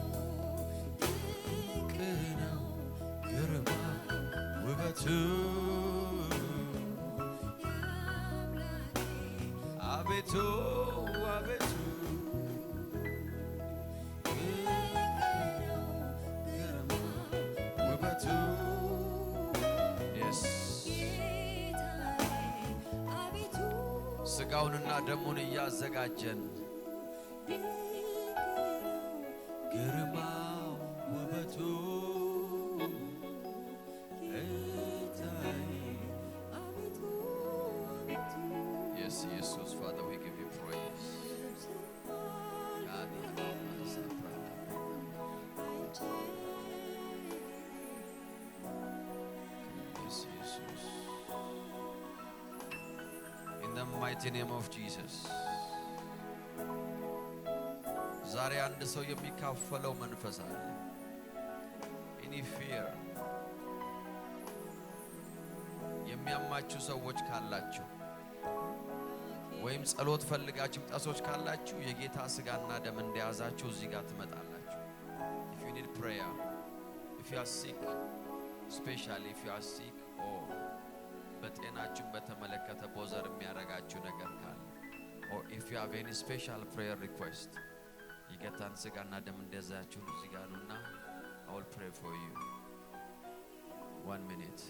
ድንቅ ነው ግርማ ውበቱ አቤቱ አቤቱ ግርማ ውበቱ ስጋውንና ደሙን እያዘጋጀን ግርማው ውበቱ Yes, Jesus, Father, we give you praise. Yes, Jesus. In the mighty name of Jesus. ዛሬ አንድ ሰው የሚካፈለው መንፈስ አለ። any fear የሚያማችሁ ሰዎች ካላችሁ ወይም ጸሎት ፈልጋችሁ ጣሶች ካላችሁ የጌታ ስጋና ደም እንደያዛችሁ እዚህ ጋር ትመጣላችሁ። if you need prayer, if you are sick, especially if you are sick or በጤናችሁ በተመለከተ ቦዘር የሚያረጋችሁ ነገር ካለ or if you have any special prayer request የጌታን ስጋና ደም እንደያዛችሁ እዚህ ጋር ነውና I will pray for you. 1 minute.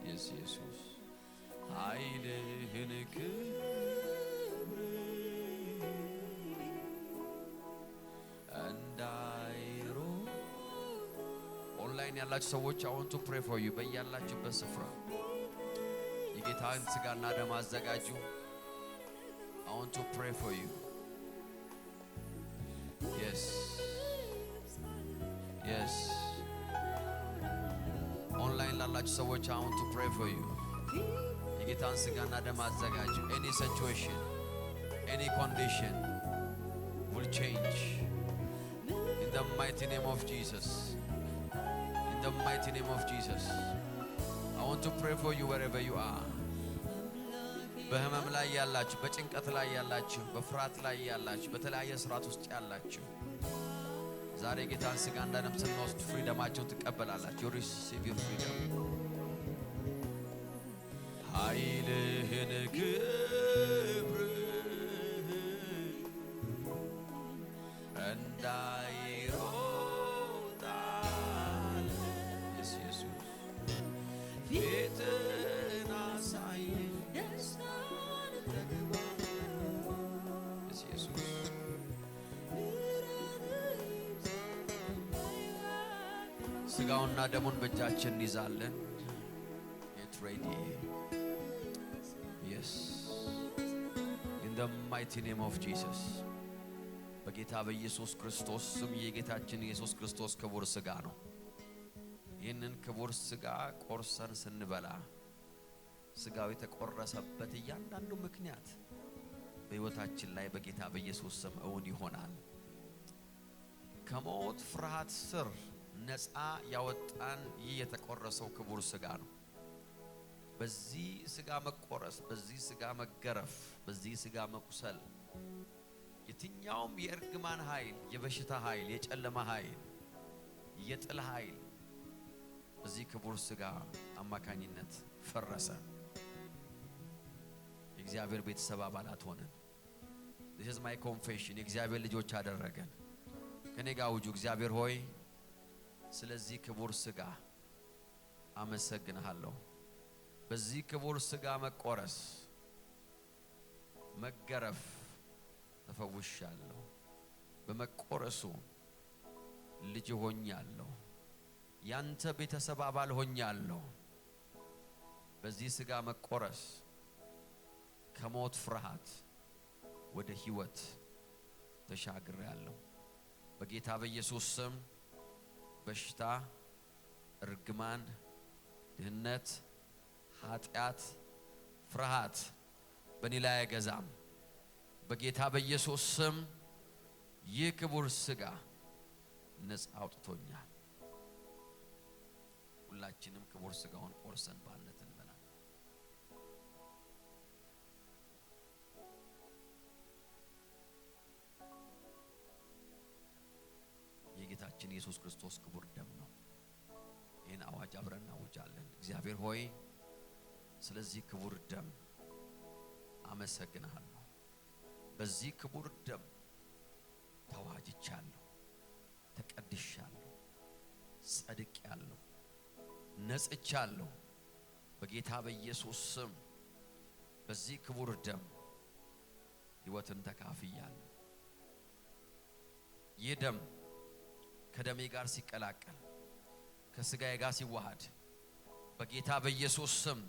Yes, Jesus. ኃይልህን እንዳይሮ ኦንላይን ያላችሁ ሰዎች I want to pray for you. በያላችሁበት ስፍራ የጌታን ስጋና ደም አዘጋጁ። I want to pray for you. Yes. Yes. ኦንላይን ላላችሁ ሰዎች I want to pray for you. የጌታን ስጋና ደም አዘጋጁ። Any situation, any condition will change in the mighty name of Jesus. In the mighty name of Jesus. I want to pray for you wherever you are. በህመም ላይ ያላችሁ፣ በጭንቀት ላይ ያላችሁ፣ በፍርሃት ላይ ያላችሁ፣ በተለያየ ስርዓት ውስጥ ያላችሁ ዛሬ ጌታን ስጋና ደም ስንወስድ ፍሪደማችሁን ትቀበላላችሁ። ሪሲቭ ዩር ፍሪደም። ኃይልህን ክብርህን እንዳይሮጣል ኢየሱስ ፊትን አሳየኝ ደስታን ተግባ ኢየሱስ ስጋውና ደሙን በእጃችን እንይዛለን። Get ready. Yes. In the mighty name of Jesus. በጌታ በኢየሱስ ክርስቶስ ስም የጌታችን ኢየሱስ ክርስቶስ ክቡር ስጋ ነው። ይህንን ክቡር ስጋ ቆርሰን ስንበላ ስጋው የተቆረሰበት እያንዳንዱ ምክንያት በሕይወታችን ላይ በጌታ በኢየሱስ ስም እውን ይሆናል። ከሞት ፍርሃት ስር ነፃ ያወጣን ይህ የተቆረሰው ክቡር ስጋ ነው። በዚህ ስጋ መቆረስ፣ በዚህ ስጋ መገረፍ፣ በዚህ ስጋ መቁሰል የትኛውም የእርግማን ኃይል፣ የበሽታ ኃይል፣ የጨለማ ኃይል፣ የጥል ኃይል በዚህ ክቡር ስጋ አማካኝነት ፈረሰ። የእግዚአብሔር ቤተሰብ አባላት ሆነን this is my confession የእግዚአብሔር ልጆች አደረገን። ከኔ ጋር ውጁ እግዚአብሔር ሆይ ስለዚህ ክቡር ስጋ አመሰግንሃለሁ። በዚህ ክቡር ስጋ መቆረስ፣ መገረፍ ተፈውሻለሁ። በመቆረሱ ልጅ ሆኛለሁ። ያንተ ቤተሰብ አባል ሆኛለሁ። በዚህ ስጋ መቆረስ ከሞት ፍርሃት ወደ ሕይወት ተሻግሬያለሁ። በጌታ በኢየሱስ ስም በሽታ፣ እርግማን፣ ድህነት፣ ኃጢአት፣ ፍርሃት በእኔ ላይ አይገዛም። በጌታ በኢየሱስ ስም ይህ ክቡር ስጋ ነፃ አውጥቶኛል። ሁላችንም ክቡር ስጋውን ቆርሰን ባነት እንበላለን። የጌታችን ኢየሱስ ክርስቶስ ክቡር ደም ነው። ይህን አዋጅ አብረን እናውጃለን። እግዚአብሔር ሆይ ስለዚህ ክቡር ደም አመሰግንሃለሁ። በዚህ ክቡር ደም ተዋጅቻለሁ፣ ተቀድሻለሁ፣ ጸድቄያለሁ፣ ነጽቻለሁ። በጌታ በኢየሱስ ስም በዚህ ክቡር ደም ሕይወትን ተካፍያለሁ። ይህ ደም ከደሜ ጋር ሲቀላቀል፣ ከስጋዬ ጋር ሲዋሃድ በጌታ በኢየሱስ ስም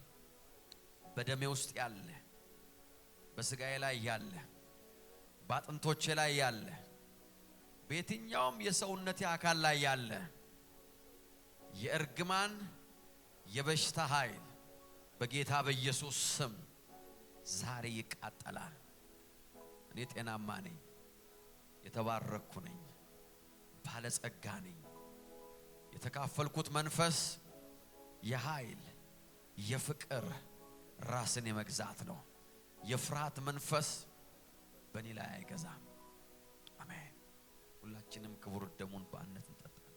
በደሜ ውስጥ ያለ፣ በስጋዬ ላይ ያለ፣ በአጥንቶቼ ላይ ያለ፣ በየትኛውም የሰውነቴ አካል ላይ ያለ የእርግማን የበሽታ ኃይል በጌታ በኢየሱስ ስም ዛሬ ይቃጠላል። እኔ ጤናማ ነኝ፣ የተባረኩ ነኝ፣ ባለጸጋ ነኝ። የተካፈልኩት መንፈስ የኃይል፣ የፍቅር፣ ራስን የመግዛት ነው። የፍርሃት መንፈስ በእኔ ላይ አይገዛም። አሜን። ሁላችንም ክቡር ደሙን በአንድነት እንጠጣለን።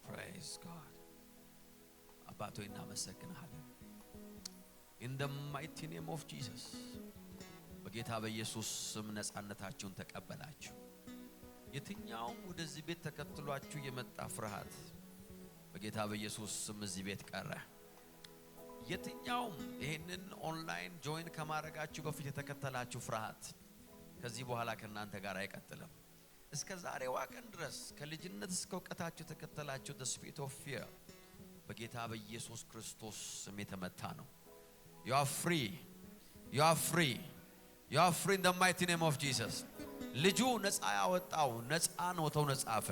ፕሬዝ ጋድ። አባቶ እናመሰግንሃለን። in the mighty name of Jesus በጌታ በኢየሱስ ስም ነፃነታችሁን ተቀበላችሁ። የትኛውም ወደዚህ ቤት ተከትሏችሁ የመጣ ፍርሃት በጌታ በኢየሱስ ስም እዚህ ቤት ቀረ። የትኛውም ይሄንን ኦንላይን ጆይን ከማድረጋችሁ በፊት የተከተላችሁ ፍርሃት ከዚህ በኋላ ከናንተ ጋር አይቀጥልም። እስከ ዛሬዋ ቀን ድረስ ከልጅነት እስከ እውቀታችሁ የተከተላችሁ the spirit of fear በጌታ በኢየሱስ ክርስቶስ ስም የተመታ ነው። You are free. You are free. You are free in the mighty name of Jesus. ልጁ ነፃ ያወጣው ነፃ ነው ተው ነፃፈ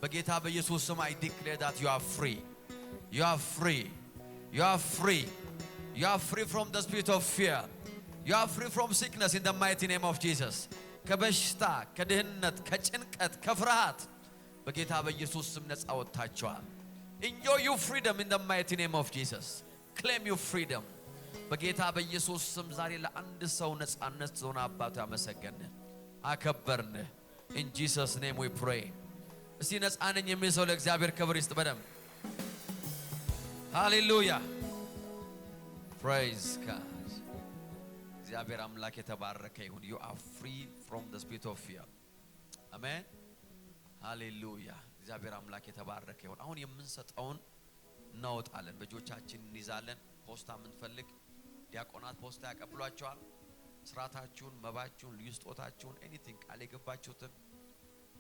በጌታ በኢየሱስ ስም I declare that you are free. You are free. You are free. You are free from the spirit of fear. You are free from sickness in the mighty name of Jesus. ከበሽታ፣ ከድህነት፣ ከጭንቀት፣ ከፍርሃት በጌታ በኢየሱስ ስም ነፃ ወጣችኋል። Enjoy your freedom in the mighty name of Jesus. Claim your freedom. በጌታ በኢየሱስ ስም ዛሬ ለአንድ ሰው ነጻነት ዞና አባቱ ያመሰገነ አከበርነ in Jesus name we pray እስቲ ነጻ ነኝ የሚል ሰው ለእግዚአብሔር ክብር ይስጥ በደም ሃሌሉያ praise God እግዚአብሔር አምላክ የተባረከ ይሁን you are free from the spirit of fear amen ሃሌሉያ እግዚአብሔር አምላክ የተባረከ ይሁን አሁን የምንሰጠውን እናወጣለን በእጆቻችን እንይዛለን ፖስታ የምንፈልግ ዲያቆናት ፖስታ ያቀብሏቸዋል ስራታችሁን መባችሁን ልዩ ስጦታችሁን ኤኒቲንግ ቃል የገባችሁትን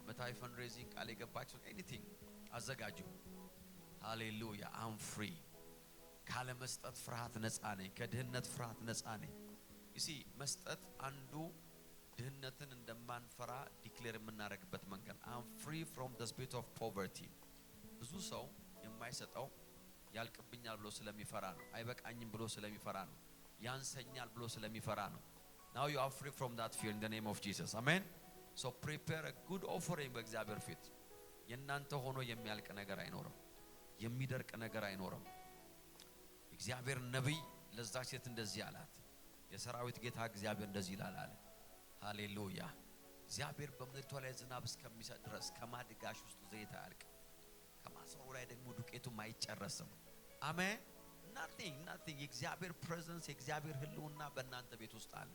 መታይ ፈንድሬዚንግ ቃል የገባችሁትን ኤኒቲንግ አዘጋጁ ሃሌሉያ አም ፍሪ ካለ መስጠት ፍርሃት ነፃ ነኝ ከድህነት ፍርሃት ነፃ ነኝ ይሲ መስጠት አንዱ ድህነትን እንደማንፈራ ዲክሌር የምናደርግበት መንገድ አም ፍሪ ፍሮም ዘ ስፒሪት ኦፍ ፖቨርቲ ብዙ ሰው የማይሰጠው ያልቅብኛል ብሎ ስለሚፈራ ነው አይበቃኝም ብሎ ስለሚፈራ ነው ያንሰኛል ብሎ ስለሚፈራ ነው now you are free from that fear in the name of Jesus amen so prepare a good offering በእግዚአብሔር ፊት የናንተ ሆኖ የሚያልቅ ነገር አይኖርም የሚደርቅ ነገር አይኖርም እግዚአብሔር ነብይ ለዛ ሴት እንደዚህ አላት የሰራዊት ጌታ እግዚአብሔር እንደዚህ ይላል አለ ሃሌሉያ እግዚአብሔር በመሬቷ ላይ ዝናብ እስከሚሰጥ ድረስ ከማድጋሽ ውስጥ ዘይት አያልቅ ከማሰሮ ላይ ደግሞ ዱቄቱም አይጨረስም አሜን nothing እግዚአብሔር ፕሬዘንስ እግዚአብሔር ህልውና በእናንተ ቤት ውስጥ አለ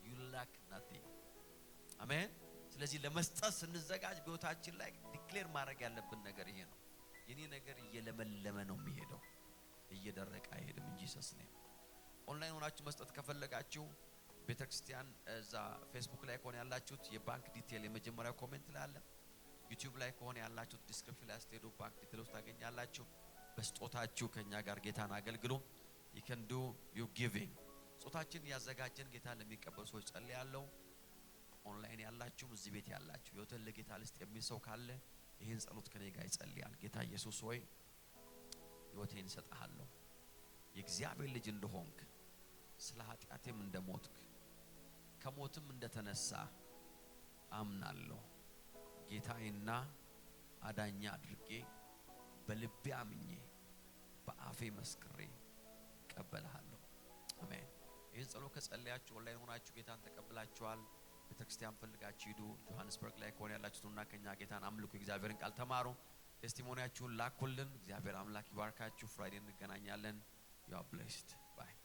you lack nothing አሜን ስለዚህ ለመስጠት ስንዘጋጅ በህይወታችን ላይ ዲክሌር ማድረግ ያለብን ነገር ይሄ ነው የኔ ነገር እየለመለመ ነው የሚሄደው እየደረቀ አይሄድም እንጂ ሰስኔ ኦንላይን ሆናችሁ መስጠት ከፈለጋችሁ ቤተክርስቲያን እዛ ፌስቡክ ላይ ከሆነ ያላችሁት የባንክ ዲቴል የመጀመሪያው ኮሜንት ላይ አለ ዩቲዩብ ላይ ከሆነ ያላችሁት ዲስክሪፕሽን ላይ ስትሄዱ ባንክ ዲቴል ውስጥ ታገኛላችሁ በስጦታችሁ ከኛ ጋር ጌታን አገልግሉ you can do you giving ስጦታችን ያዘጋጀን ጌታ ለሚቀበሉ ሰዎች ጸልያለሁ ኦንላይን ያላችሁ እዚህ ቤት ያላችሁ የሆቴል ለጌታ ልስጥ የሚል ሰው ካለ ይሄን ጸሎት ከኔ ጋር ይጸልያል ጌታ ኢየሱስ ሆይ ሕይወቴን ሰጣለሁ የእግዚአብሔር ልጅ እንደሆንክ ስለ ኃጢአቴም እንደሞትክ ከሞትም እንደተነሳ አምናለሁ ጌታዬና አዳኛ አድርጌ በልቤ አምኜ በአፌ መስክሬ ቀበልሃለሁ አሜን ይህን ጸሎት ከጸለያችሁ ኦንላይን ሆናችሁ ጌታን ተቀብላችኋል ቤተክርስቲያን ፈልጋችሁ ሂዱ ጆሃንስበርግ ላይ ከሆነ ያላችሁና ከኛ ጌታን አምልኩ እግዚአብሔርን ቃል ተማሩ ቴስቲሞኒያችሁን ላኩልን እግዚአብሔር አምላክ ይባርካችሁ ፍራይዴ እንገናኛለን you are blessed bye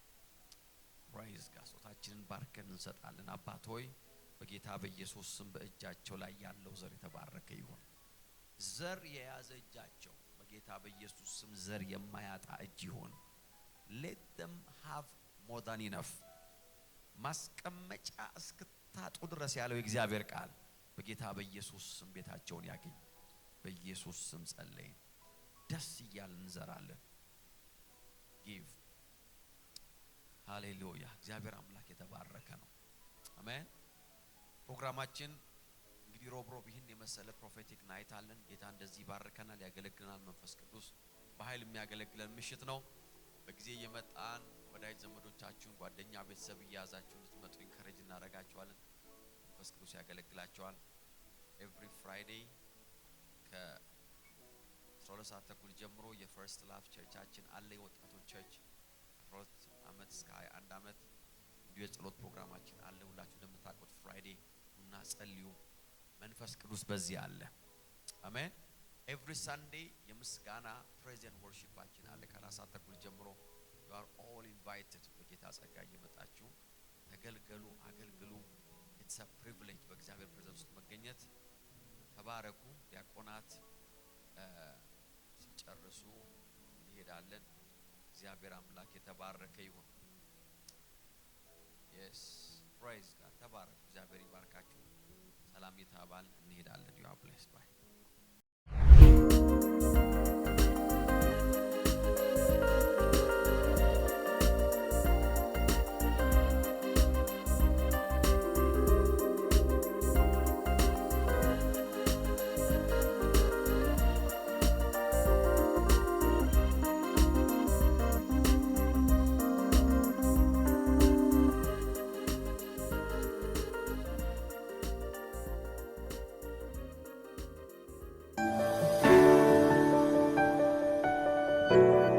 praise God ጾታችንን ባርከን እንሰጣለን አባት ሆይ በጌታ በኢየሱስ ስም በእጃቸው ላይ ያለው ዘር የተባረከ ይሁን ዘር የያዘ እጃቸው በጌታ በኢየሱስ ስም ዘር የማያጣ እጅ ይሁን let them have more than enough ማስቀመጫ እስክታጡ ድረስ ያለው እግዚአብሔር ቃል በጌታ በኢየሱስ ስም ቤታቸውን ያገኝ በኢየሱስ ስም ጸለይን ደስ ይያልን እንዘራለን give ሃሌሉያ እግዚአብሔር አምላክ የተባረከ ነው አሜን ፕሮግራማችን እንግዲህ ሮብ ይህን የመሰለ ፕሮፌቲክ ናይት አለን ጌታ እንደዚህ ባርከናል ያገለግለናል መንፈስ ቅዱስ በኃይል የሚያገለግለን ምሽት ነው በጊዜ የመጣን ወዳጅ ዘመዶቻችሁን ጓደኛ ቤተሰብ ያዛችሁ እንድትመጡ ኢንከሬጅ እናረጋችኋለን መንፈስ ቅዱስ ያገለግላችኋል ኤቭሪ ፍራይዴ ከ12 ሰዓት ተኩል ጀምሮ የፈርስት ላፍ ቸርቻችን አለ የወጣቶች ቸርች 12 አመት እስከ 21 አመት እንዲሁ የጸሎት ፕሮግራማችን አለ ሁላችሁ እንደምታውቁት ፍራይዴ እና ጸልዩ መንፈስ ቅዱስ በዚህ አለ አሜን ኤቭሪ ሳንዴ የምስጋና ፕሬዘንት ወርሺፓችን አለ ከ4 ሰዓት ተኩል ጀምሮ you are all invited በጌታ ጸጋ እየመጣችሁ ተገልገሉ አገልግሉ it's a privilege በእግዚአብሔር ፕሬዘንስ ውስጥ መገኘት ተባረኩ ዲያቆናት ሲጨርሱ እንሄዳለን እግዚአብሔር አምላክ የተባረከ ይሁን yes praise God ተባረኩ እግዚአብሔር ይባርካችሁ ሰላም ይታባል እንሄዳለን you are blessed bye you.